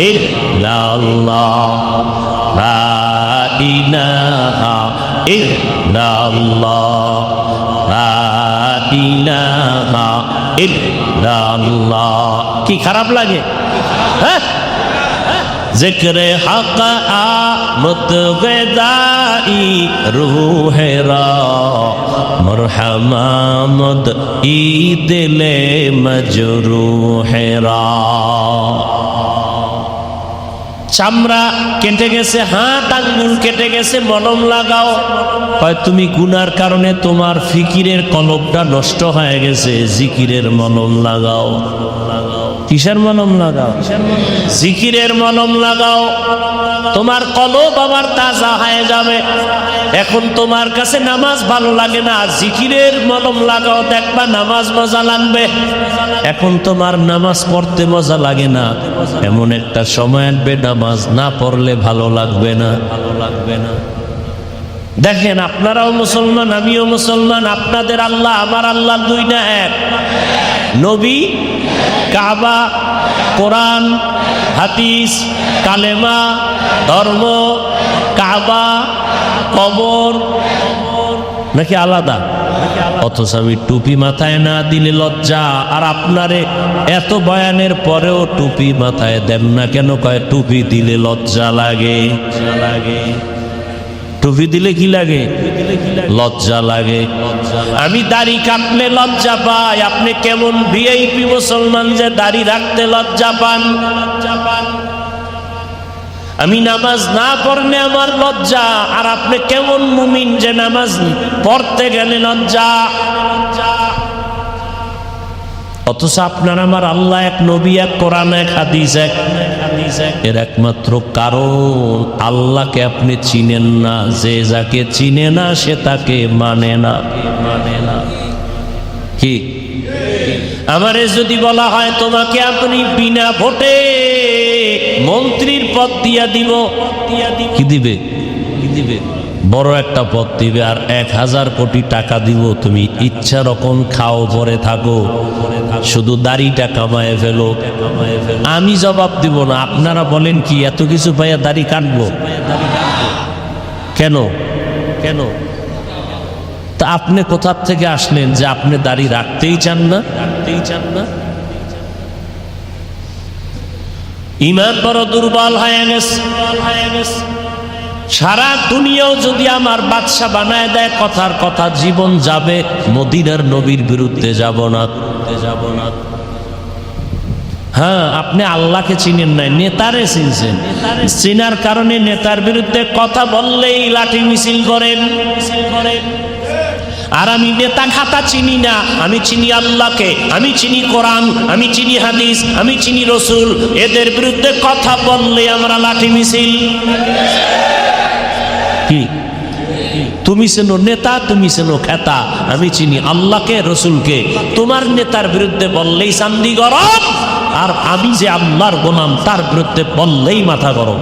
ইল্লাল্লাহ, লা ইলাহা ইল্লাল্লাহ, লা ইলাহা ইল্লাল্লাহ। কি খারাপ লাগে? হ্যাঁ, জিক্রে হক আমত গদাই রূহেরা মরহমামদ ই দিলে মজরুহেরা। চামড়া কেটে গেছে, হাত আঙ্গুল কেটে গেছে, মলম লাগাও। কয় তুমি গুনার কারণে তোমার ফিকিরের কলবটা নষ্ট হয়ে গেছে, জিকিরের মলম লাগাও। কিসের মলম লাগাও? জিকিরের মলম লাগাও, তোমার কলব আবার তাজা হয়ে যাবে। এখন তোমার কাছে নামাজ ভালো লাগে না, জিকিরের মলম লাগাও, দেখবা নামাজ মজা লাগবে। এখন তোমার নামাজ পড়তে মজা লাগে না, এমন একটা সময় আসবে নামাজ না পড়লে ভালো লাগবে না, ভালো লাগবে না। দেখেন, আপনারাও মুসলমান, আমিও মুসলমান, আপনাদের আল্লাহ আমার আল্লাহ দুই না এক? নবী, কাবা, কোরআন, হাদিস, কালেমা, ধর্ম, কাবা, কবর নাকি আলাদা? অথচ আমি টুপি মাথায় না দিলে লজ্জা। আর আপনারে এত বয়ানের পরেও টুপি মাথায় দেন না কেন? কয় টুপি দিলে লজ্জা লাগে। টুপি দিলে কি লাগে? লজ্জা লাগে। আমি দাড়ি কাটলে লজ্জা পাই। আপনি কেমন ভিআইপি মুসলমান যে দাড়ি রাখতে লজ্জা পান? আমি নামাজ না পড়লে আমার লজ্জা, আর আপনি কেমন মুমিন যে নামাজ পড়তে গেলে লজ্জা? অথচ আপনার আমার আল্লাহ এক, নবী এক, কোরআন এক, হাদিস এক। এর একমাত্র কারণ আল্লাহকে আপনি চিনেন না। যে যাকে চিনে না সে তাকে মানে না। কি আমারে যদি বলা হয় তোমাকে আপনি বিনা ভোটে মন্ত্রীর পদ দিয়া দিব, কি দিবে? বড় একটা পদ দিবে, আর 1000 কোটি টাকা দিব, তুমি ইচ্ছা রকম খাও, পরে থাকো, শুধু দাড়িটা কামায় ফেলো। আমি জবাব দিব না। আপনারা বলেন কি এত কিছু পাইয়া দাড়ি কাটবো কেন? তা আপনি কোথা থেকে আসলেন যে আপনি দাড়ি রাখতেই চান না? ঈমান বড় দুর্বল হয়ে গেছে। সারা দুনিয়াও যদি আমার বাদশা বানায় দেয়, কথার কথা জীবন যাবে, মদিনার নবীর বিরুদ্ধে যাব না। হ্যাঁ, আপনি আল্লাহকে চিনেন নাই, নেতারে চিনছেন। চিনার কারণে নেতার বিরুদ্ধে কথা বললেই লাঠি মিছিল করেন। আর আমি নেতা খাতা চিনি না, আমি চিনি আল্লাহকে, আমি চিনি কোরআন, আমি চিনি হাদিস, আমি চিনি রসুল। এদের বিরুদ্ধে কথা বললে আমরা লাঠি মিছিল। কি তুমি চেনো নেতা, তুমি চেনো খেতা, আমি চিনি আল্লাহকে, রসুলকে। তোমার নেতার বিরুদ্ধে বললেই চান্দি গরম, আর আমি যে আল্লাহর গোলাম তার বিরুদ্ধে বললেই মাথা গরম।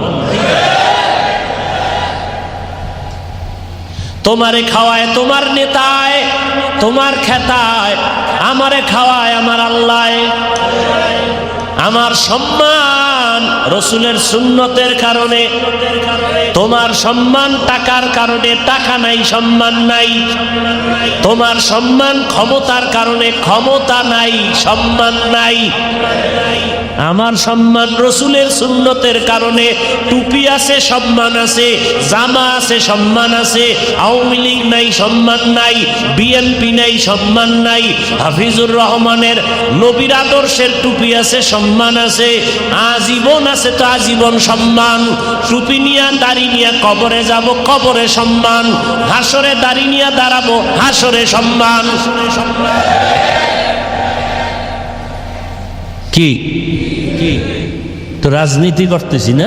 তোমারে খাওয়ায় তোমার নেতায়, তোমার খেতায়, আমারে খাওয়ায় আমার আল্লাহ। আমার সম্মান রসুলের সুন্নতের কারণে, তোমার সম্মান টাকার কারণে টাকা নাই, সম্মান নাই। তোমার সম্মান ক্ষমতার কারণে ক্ষমতা নাই, সম্মান নাই। আমার সম্মান রসুলের সুন্নতের কারণে, টুপি আছে সম্মান আছে, জামা আছে সম্মান আছে। আওয়ামী লীগ নাই, সম্মান নাই। বিএনপি নাই, সম্মান নাই। হাফিজুর রহমানের নবীর আদর্শের টুপি আছে, সম্মান আছে। আজীবন আছে তো আজীবন সম্মান। টুপি নিয়ে দাড়ি নিয়ে কবরে যাব, কবরে সম্মান। হাসরে দাড়ি নিয়ে দাঁড়াবো, হাসরে সম্মান। কি কি তো রাজনীতি করতেছি না,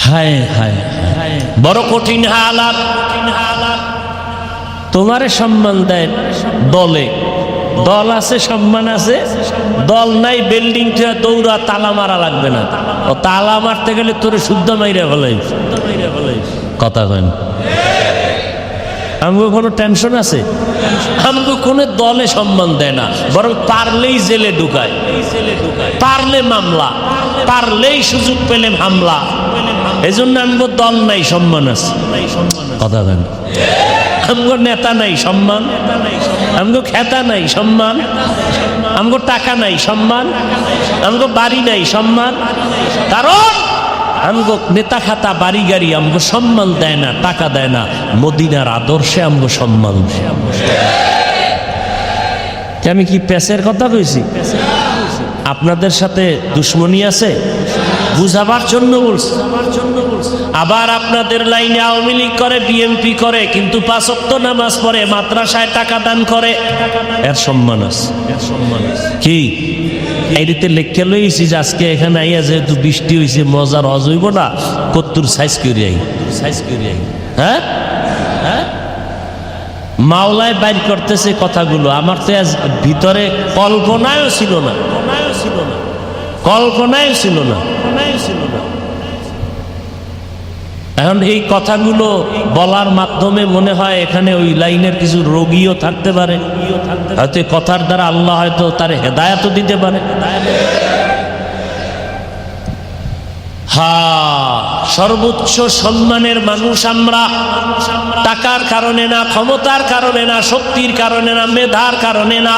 হায় হায় হায়, বড় কঠিন হালাত। তোমারে সম্মান দেয় দলে, দল আছে, সম্মান আছে, দল নাই, বিল্ডিং থেকে দৌড়া তালা মারা লাগবে না। ও তালা মারতে গেলে তোরে শুদ্ধ মাইরা ফেলাইস, কথা কেন? আমাকে কোনো টেনশন আছে? আমাকে কোনো দলে সম্মান দেয় না, বরং পারলেই জেলে ঢুকায়, পারলে মামলা, পারলেই সুযোগ পেলে হামলা। এই জন্য আমাকে দল নাই, সম্মান আছে, কথা কেন? আমগো নেতা নাই, সম্মান। আমগো খেতা নাই, সম্মান। আমগো টাকা নাই, সম্মান। আমগো বাড়ি নাই, সম্মান। কারণ আমগো নেতা খাতা বাড়ি গাড়ি আমগো সম্মান দেয় না, টাকা দেয় না, মদিনার আদর্শে আমগো সম্মান দেয়। আমি কি পেশের কথা কইছি? আপনাদের সাথে দুশ্মনী আছে, বুঝাবার জন্য বলছি। আবার আপনাদের লাইনে আওয়ামী লীগ করে, বিএনপি করে, কিন্তু 5 ওয়াক্ত নামাজ পড়ে, মাদ্রাসায় টাকা দান করে, এর সম্মান আছে। কি এই রীতি লেখা লইছি যে আজকে এখানে আইয়া যেহেতু বৃষ্টি হয়েছে, মজার হজ হইব না, কত্তুর সাইজ করি আই, হ্যাঁ হ্যাঁ, মাওলায় বাইর করতেছে কথাগুলো। আমার তো আজ ভিতরে কল্পনায়ও ছিল না, কল্পনায় ছিল না। এখন এই কথাগুলো বলার মাধ্যমে মনে হয় এখানে ওই লাইনের কিছু রোগীও থাকতে পারে, হয়তো কথার দ্বারা আল্লাহ হয়তো তার হেদায়েতও দিতে পারে। সর্বোচ্চ সম্মানের মানুষ আমরা, টাকার কারণে না, ক্ষমতার কারণে না, শক্তির কারণে না, মেধার কারণে না,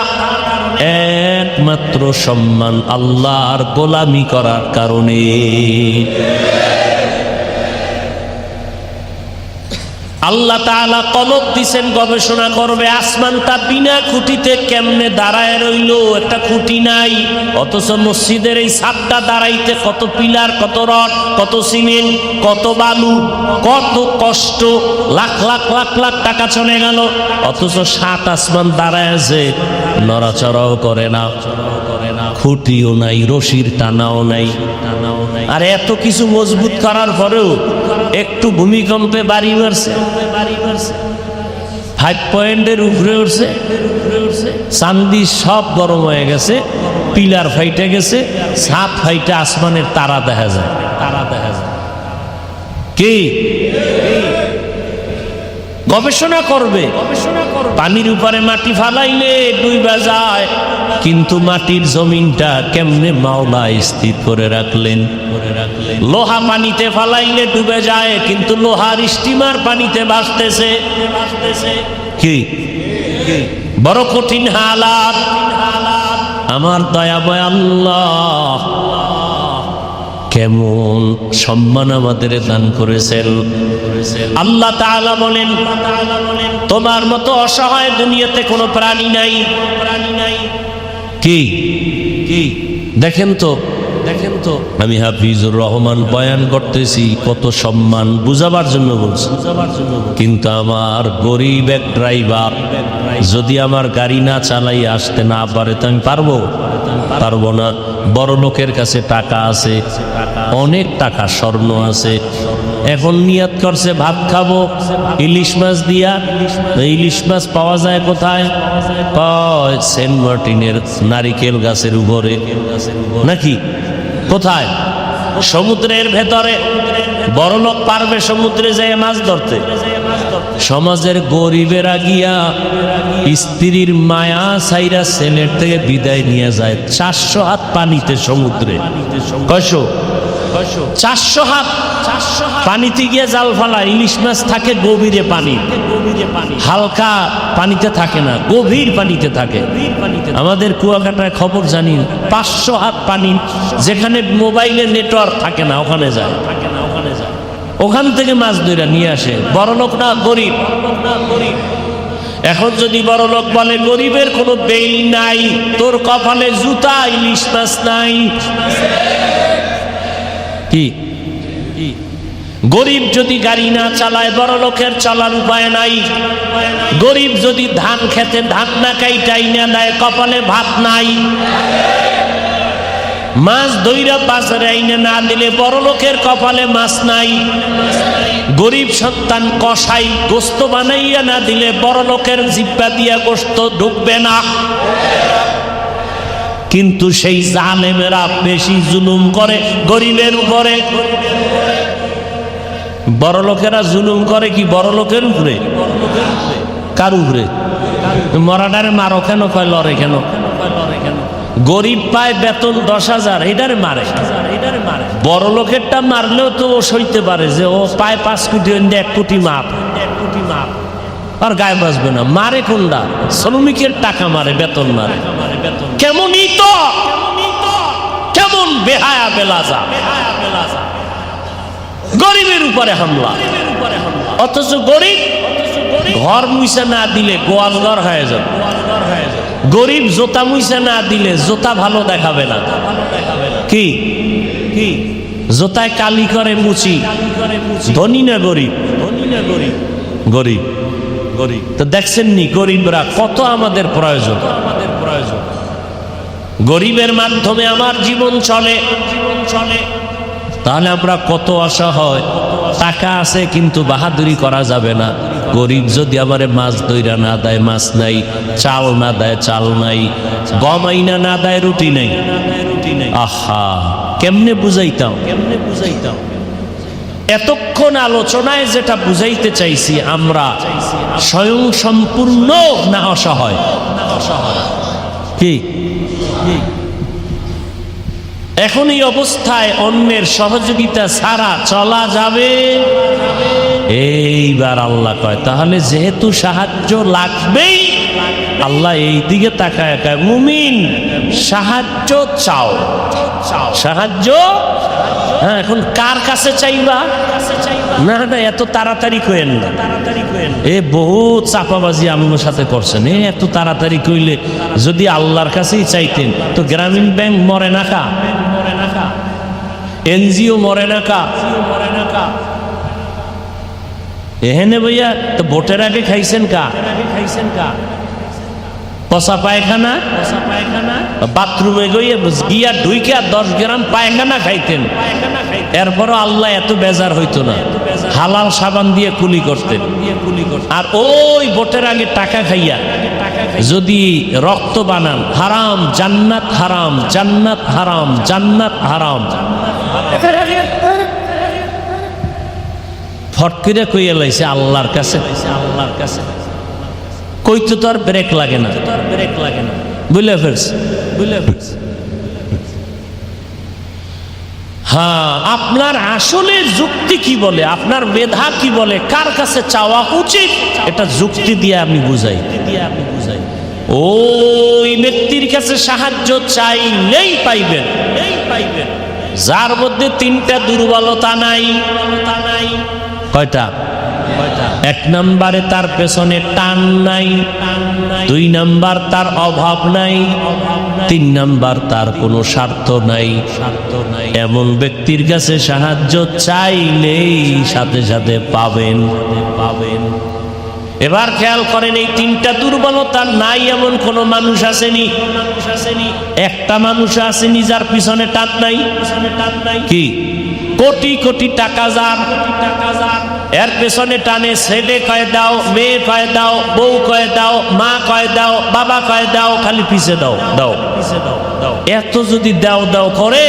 একমাত্র সম্মান আল্লাহর গোলামি করার কারণে। আল্লাহ তাআলা কলব দিছেন, গবেষণা করবে আসমানটা বিনা খুঁটিতে কেমনে দাঁড়ায় রইল, একটা খুঁটি নাই, অথচ মসজিদের এই ছাদটা দাঁড়াইতে কত পিলার, কত রড, কত সিমেন্ট, কত বালু, কত কষ্ট, লাখ লাখ লাখ লাখ টাকা চলে গেল, অথচ 7 আসমান দাঁড়ায় আছে, নড়াচড়াও করে না, খুঁটিও নাই, রশির টানাও নাই। আর এত কিছু মজবুত করার পরেও একটু ভূমিকম্পে বাড়ি মারছে, 5 পয়েন্টের উপরে উঠছে, চান্দি সব গরম হয়ে গেছে, পিলার ফাইটে গেছে, ছাদ ফাইটে আসমানের তারা দেখা যায়, কি গবেষণা করবে। পানির উপরে মাটি ফালাইলে ডুইবা যায়, কিন্তু মাটির জমিনটা কেমনে মাওলা স্থির করে রাখলেন। লোহা পানিতে ফালাইলে ডুবে যায়, কিন্তু লোহার স্টিমার পানিতে ভাসতেছে। কি বড় কঠিন হালাত। আমার দয়াময় আল্লাহ কেমন সম্মান আমাদের দান করেছেন। আল্লাহ তাআলা বলেন, তোমার মতো অসহায় দুনিয়াতে কোনো প্রাণী নাই। কি দেখেন তো আমি হাফিজুর রহমান বয়ান করতেছি, কত সম্মান বুঝাবার জন্য বলছি। কিন্তু আমার গরিব এক ড্রাইভার যদি আমার গাড়ি না চালাই আসতে না পারে, তো আমি পারবো না। বড় লোকের কাছে টাকা আছে, অনেক টাকা, স্বর্ণ আছে, এখন নিয়ত করছে ভাত খাবো ইলিশ মাছ দিয়া। ইলিশ মাছ পাওয়া যায় কোথায়? সেন্ট মার্টিনের নারিকেল গাছের উপরে, নাকি কোথায়? সমুদ্রের ভেতরে। বড় লোক পারবে সমুদ্রে যেয়ে মাছ ধরতে, সমাজের গরিবেরা গিয়া স্ত্রীর মায়া সাইরা ছেলের থেকে বিদায় নিয়ে যায় 400 হাত পানিতে সমুদ্রে। 400 হাত পানিতে গিয়ে জাল ফালা। ইলিশ মাছ থাকে গভীরে পানি, হালকা পানিতে থাকে না, গভীর পানিতে থাকে। আমাদের কুয়াকাটায় খবর জানি 500 হাত পানি, যেখানে মোবাইলের নেটওয়ার্ক থাকে না, ওখানে যায়, ওখান থেকে মাছ ধরে নিয়ে আসে। বড় লোক না গরিব। এখন যদি বড় লোক বলে গরিবের কোনো বেইল নাই, তোর কপালে জুতা, ইলিশ মাছ নাই। কি গরিব যদি গাড়ি না চালায়, বড় লোকের চলার উপায় নাই। গরিব যদি ধান খেতে ধান না কাইটাই না দেয়, কপালে ভাত নাই। মাছ দইরা বাজারে আইনে না দিলে বড় লোকের কপালে মাছ নাই। গরিব সন্তান কষাই গোস্ত বানাইয়া না দিলে বড় লোকের জিব্বা দিয়া গোস্ত ঢুকবে না। কিন্তু সেই জালেমেরা বেশি জুলুম করে গরিবের উপরে। বড় লোকেরা জুলুম করে কি বড় লোকের উপরে? কার উপরে? মরাডারে মারো কেন, কয় লড়ে কেন? গরিব পায় বেতন 10,000, এটারে মারে। বড় লোকেরটা মারলেও তো ও সইতে পারে যে ও পায় 5 কোটি, 1 কোটি মাপ, আর গায়ে বাঁচবে না। মারে কোনটা? শ্রমিকের টাকা মারে, বেতন মারে। কেমনই তো, কেমন বেহায়া বেলাজা, গরিবের উপরে হামলা। অথচ গরিব ঘর মুছে না দিলে গোয়াল ঘর হয়ে যাবে। গরিব জোতা মুছে না দিলে জোতা ভালো দেখাবে না। কি কি জোতায় কালি করে মুছি। ধনী না গরিব? গরিব গরিব। তো দেখছেন নি গরিবরা কত আমাদের প্রয়োজন। গরিবের মাধ্যমে আমার জীবন চলে। তাহলে আমরা কত আশা হয়। টাকা আছে কিন্তু বাহাদুরি করা যাবে না। গরিব যদি আমারে মাছ দইরা না দেয়, মাছ নাই। চাল না দেয়, চাল নাই। গম আইনা না দেয়, রুটি নাই। আহা, কেমনে বুঝাইতাম? এতক্ষণ আলোচনায় যেটা বুঝাইতে চাইছি, আমরা স্বয়ং সম্পূর্ণ না অসহায়? কি এখন এই অবস্থায় অন্যের সহযোগিতা ছাড়া চলা যাবে? এইবার আল্লাহ কয়, তাহলে যেহেতু সাহায্য লাগবেই, আল্লাহ এই দিকে তাকায় কয়, মুমিন সাহায্য চাও। সাহায্য, হ্যাঁ, এখন কার কাছে চাইবা? না না, এত তাড়াতাড়ি কইেন না। এ বহুত চাপাবাজি আমার সাথে করছেন। এত তাড়াতাড়ি কইলে যদি আল্লাহর কাছেই চাইতেন তো গ্রামীণ ব্যাংক মরে না কা, এনজিও মরে না কা। এহেনে ভাইয়া তো ভোটের আগে খাইছেন কা? পচা পায়খানা, বাথরুমে গিয়া ঢুইকা 10 গ্রাম পায়খানা খাইতেন। এরপরও আল্লাহ এত বেজার হইতো না, হালাল সাবান দিয়ে কুলি করতেন। আর ওই ভোটের আগে টাকা খাইয়া যদি রক্ত বানান, হারাম জান্নাত, হারাম জান্নাত, হারাম জান্নাত, হারাম। ফট করে কইয়া লাইছে আল্লাহর কাছে। কইতে তো আর ব্রেক লাগে না, বুঝলে ফেলছে। হ্যাঁ, আপনার আসলে যুক্তি কি বলে, আপনার মেধা কি বলে, কার কাছে চাওয়া উচিত, এটা যুক্তি দিয়ে আমি বুঝাই। ওই ব্যক্তির কাছে সাহায্য চাইলেই পাইবেন, যার মধ্যে 3টা দুর্বলতা নাই। কয়টা? 1 নম্বরে তার পেছনে টান নাই, 2 নম্বর তার অভাব নাই, 3 নম্বর তার কোনো স্বার্থ নাই। এমন ব্যক্তির কাছে সাহায্য চাইলেই সাথে সাথে পাবেন। এবার খেয়াল করেন, এই 3টা দুর্বলতা নাই এমন কোন মানুষ আসেনি? একটা মানুষ আসেনি যার পিছনে টান নাই। কি? কোটি কোটি টাকা যার, এর পেছনে টানে। ছেলে কয়ে দাও, মেয়ে কয়ে দাও, বউ কয়ে দাও, মা কয়ে দাও, বাবা কয়ে দাও, খালি পিছে দাও দাও। এত যদি দাও করে,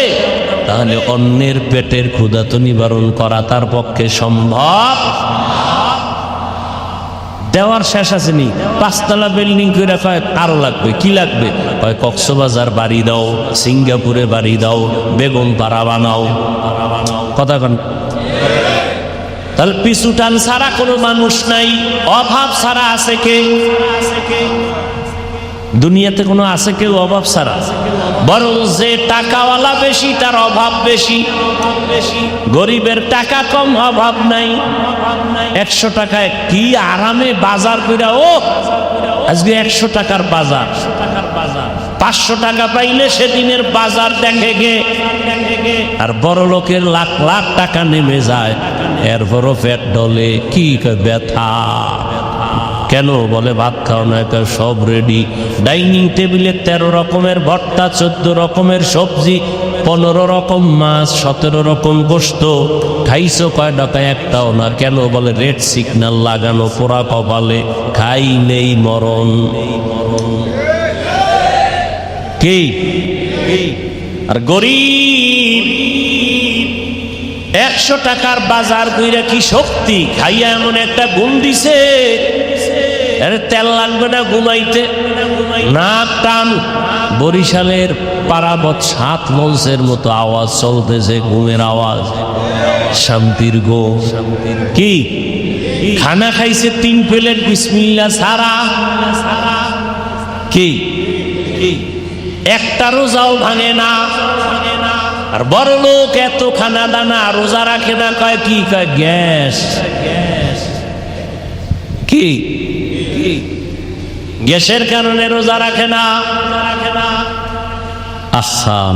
তাহলে অন্যের পেটের ক্ষুধা তো নিবারণ করা তার পক্ষে সম্ভব। দেওয়ার শেষ আসেনি। 5 তলা বিল্ডিং করে কয় আরো লাগবে। কি লাগবে? কয় কক্সবাজার বাড়ি দাও, সিঙ্গাপুরে বাড়ি দাও, বেগুন পাড়া বানাও। কথা কন। তাহলে পিছু টান ছাড়া কোনো মানুষ নাই, অভাব ছাড়া আছে কে? দুনিয়াতে কোনো আছে কেউ অভাব ছাড়া? বরং যে টাকাওয়ালা বেশি তার অভাব বেশি। গরিবের টাকা কম, অভাব নাই। 100 টাকায় কি আরামে বাজার কইরা, ও আজকে 100 টাকার বাজার। 500 টাকা পাইলে সেদিনের বাজার দেখে গে, আর বড় লোকের লাখ লাখ টাকা নেমে যায়, এরপরও পেট ডলে। কি ব্যথা কেন? বলে ভাত খাও না, সব রেডি। ডাইনিং টেবিলে 13 রকমের ভর্তা, 14 রকমের সবজি, 15 রকম মাছ, 17 রকম গোস্ত। খাইছো কয় টাকায়? একটাও না। কেন? বলে রেড সিগন্যাল লাগানো পোড়া কপালে, খাই নেই মরণ। কি? আর গরিব 100 টাকার বাজার কইরা কি শক্তি, খাইয়া এমন একটা গুণ দিছে, আরে তেল লাগবে না ঘুমাইতে, নাক টান। বরিশালের পারাবত 7 মঞ্চের মতো আওয়াজ চলতেছে, ঘুমের আওয়াজ, শান্তির গো। কি খানা খাইছে 3 প্লেট বিসমিল্লাহ ছাড়া। কি একটা রোজাও ভাঙে না। আর বড় লোক এত খানা দানা, রোজা রাখে না, কয় কি? কয় গ্যাস। কি গ্যাসের কারণে রোজা রাখে না। আসাম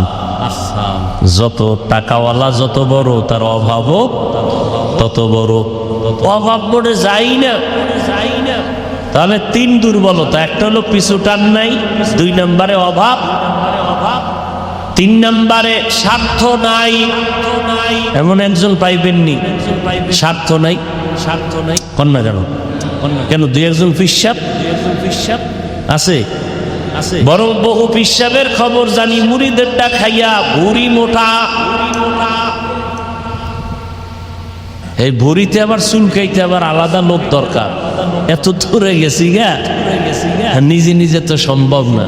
যত টাকাওয়ালা যত বড়, তার অভাবও তত বড়। অভাব বলে যাই না। তাহলে 3 দুর্বলতা, একটা হলো পিছু টান নাই, 2 নম্বরে অভাব, 3 নম্বরে স্বার্থ নাই। এমন একজন পাইবেননি স্বার্থ নাই, কন্যা জানো কেন? 2-1 পিসাব আছে, বরং বহু পিসাবের খবর জানি, মুড়িদেরটা খাইয়া ভুড়ি মোটা। এই ভুড়িতে আবার চুলকাইতে আবার আলাদা লোক দরকার। এত দূরে গেছি গা, নিজে তো সম্ভব না।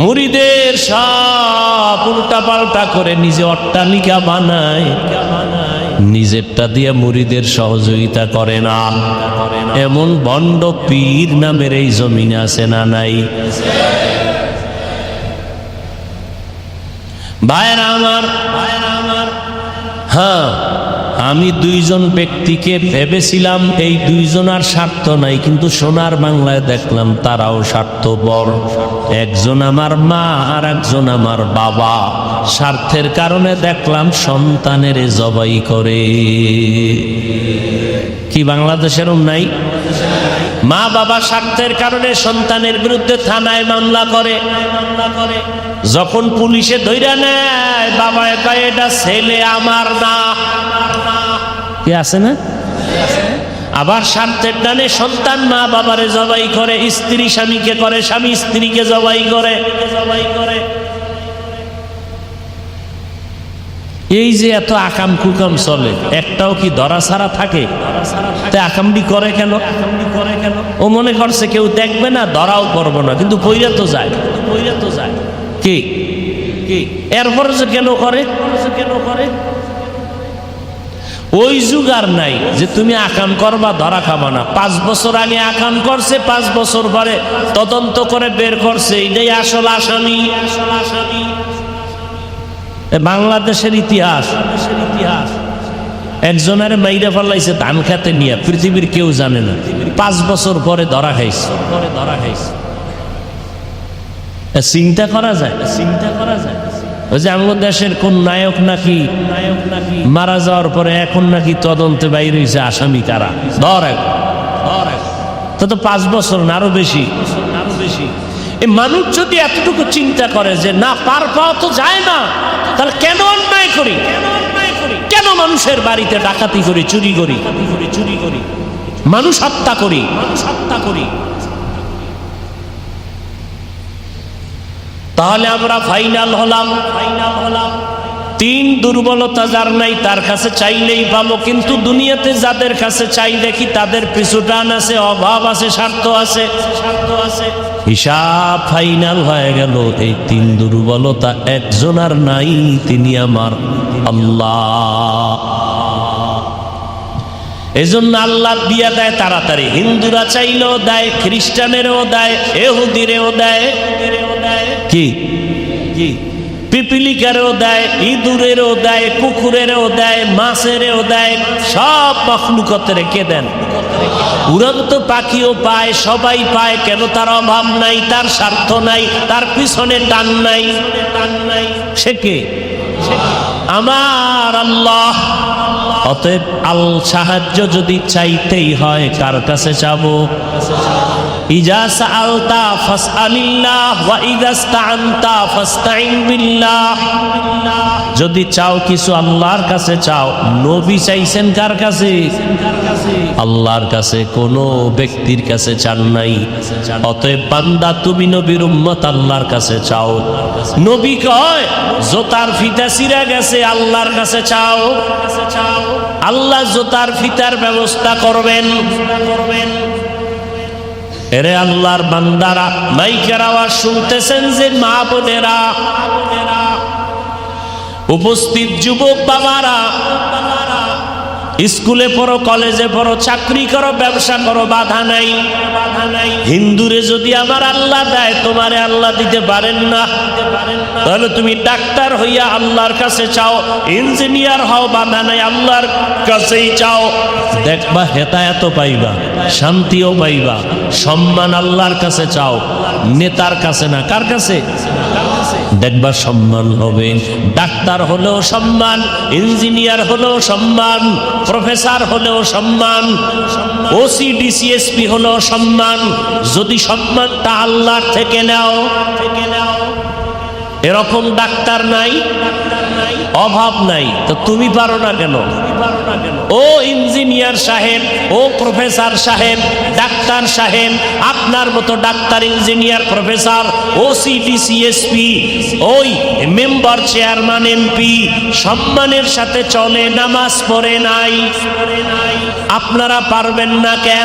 মুড়িদের সব উল্টা পাল্টা করে নিজে অট্টালিকা বানায়, নিজেরটা দিয়ে মুড়িদের সহযোগিতা করে না। এমন ভণ্ড পীর নামের এই জমিনে আছে না নাই? ভাইরা আমার, হ্যাঁ, আমি 2 জন ব্যক্তিকে ভেবেছিলাম এই 2 জনার স্বার্থ নাই, কিন্তু সোনার বাংলায় দেখলাম তারাও স্বার্থপর। একজন আমার মা, আর একজন আমার বাবা। স্বার্থের কারণে দেখলাম সন্তানের জবাই করে। কি বাংলাদেশের নাই? মা বাবা স্বার্থের কারণে সন্তানের বিরুদ্ধে থানায় মামলা করে। যখন পুলিশে ধইরা নেয়, বাবা কয় এটা ছেলে আমার না। কি আছে না? আবার স্বার্থের টানে সন্তান মা বাবারে জবাই করে, স্ত্রী স্বামীকে করে, স্বামী স্ত্রীকে জবাই করে। এই যে এত আকাম কুকাম চলে, একটাও কি ধরা ছাড়া থাকে? আকামডি করে কেন? ও মনে করছে কেউ দেখবে না, ধরাও করবো না, কিন্তু পইরা তো যায়। কি এরপরে যে কেন করে? ওই যুগ আর নাই যে তুমি আকাম করবা ধরা খাবা না। 5 বছর আগে আকাম করছে, 5 বছর পরে তদন্ত করে বের করছে এটাই আসল আসামি। বাংলাদেশের ইতিহাস, একজনের মাইরা ফেলাইছে ধান খেতে নিয়ে, পৃথিবীর কেউ জানে না। 5 বছর পরে ধরা খাইছে। চিন্তা করা যায়? ওই যে আমাদের দেশের কোন নায়ক নাকি মারা যাওয়ার পরে এখন নাকি তদন্তে বাইরে হয়েছে আসামি কারা। ধর তো 5 বছর না, আরো বেশি। এই মানুষ যদি এতটুকু চিন্তা করে যে না, পার পাওয়া তো যায় না, তাহলে কেন অন্যায় করি? কেন মানুষের বাড়িতে ডাকাতি করি, চুরি করি, মানুষ হত্যা করি? তাহলে আমরা ফাইনাল হলাম। 3 দুর্বলতা যার নাই তার কাছে চাইলেই পাবো, কিন্তু দুনিয়াতে যাদের কাছে চাই দেখি তাদের পিছু টান আছে, অভাব আছে, স্বার্থ আছে। হিসাব ফাইনাল হয়ে গেল। এই 3 দুর্বলতা একজন আর নাই, তিনি আমার আল্লাহ। এজন্য আল্লাহ দিয়া দেয় তাড়াতাড়ি। হিন্দুরা চাইলেও দেয়, খ্রিস্টানেরও দেয়, ইহুদিরেও দেয়, কি পিপিলিকারও দেয়, ইঁদুরেরও দেয়, কুকুরেরও দেয়, মাছেরও দেয়, সব মখলুকতের কে দেন? উড়ন্ত পাখিও পায়, সবাই পায়, কেন? তার অভাব নাই, তার স্বার্থ নাই, তার পিছনে টান নাই। সে কে? আমার আল্লাহ। অতএব সাহায্য যদি চাইতেই হয় কার কাছে চাবো? ইজা সাআলতা ফাসআলিল্লাহ ওয়া ইজা ইসতাআনতা ফাসতাইন বিল্লাহ। যদি চাও কিছু আল্লাহর কাছে চাও। নবী চাইছেন কার কাছে? আল্লাহর কাছে, কোনো ব্যক্তির কাছে চান নাই। অতএব বান্দা, তুমি নবীর উম্মত, আল্লাহর কাছে চাও। নবী কয় জোতার ফিতা ছিঁড়ে গেছে, আল্লাহর কাছে চাও। আল্লাহ জোতার ফিতার ব্যবস্থা করবেন। এরে আল্লাহর বান্দারা, মাইকের আওয়াজ শুনতেছেন যে মা বোনেরা, উপস্থিত যুবক বাবারা, স্কুলে পড়ো, কলেজে পড়ো, চাকরি করো, ব্যবসা করো, বাধা নাই। হিন্দুরে যদি আমার আল্লাহ দেয়, তোমারে আল্লাহ দিতে পারেন না, তাহলে তুমি ডাক্তার হইয়া আল্লাহর কাছে চাও, ইঞ্জিনিয়ার হও, বাধা নাই, আল্লাহর কাছেই চাও। দেখবা হেদায়েতও পাইবা, শান্তিও পাইবা, সম্মান আল্লাহর কাছে চাও, নেতার কাছে না। কার কাছে? দেখবা সম্মান হবে। ডাক্তার হলেও সম্মান, ইঞ্জিনিয়ার হলেও সম্মান, প্রফেসর হলেও সম্মান, ওসি ডিসিএসপি হলেও সম্মান। যদি সম্মানটা আল্লাহর থেকে নাও, এরকম ডাক্তার নাই, অভাব নাই, তো তুমি পারো না কেন? ও ইঞ্জিনিয়ার সাহেব, ও প্রফেসর সাহেব, ডাক্তার সাহেব, আপনার মতো doctor, engineer, professor, OC DC SP, ওই মেম্বার, চেয়ারম্যান, এমপি সম্মানের সাথে চলে, নামাজ পড়ে নাই। আপনারা পারবেন না কেন?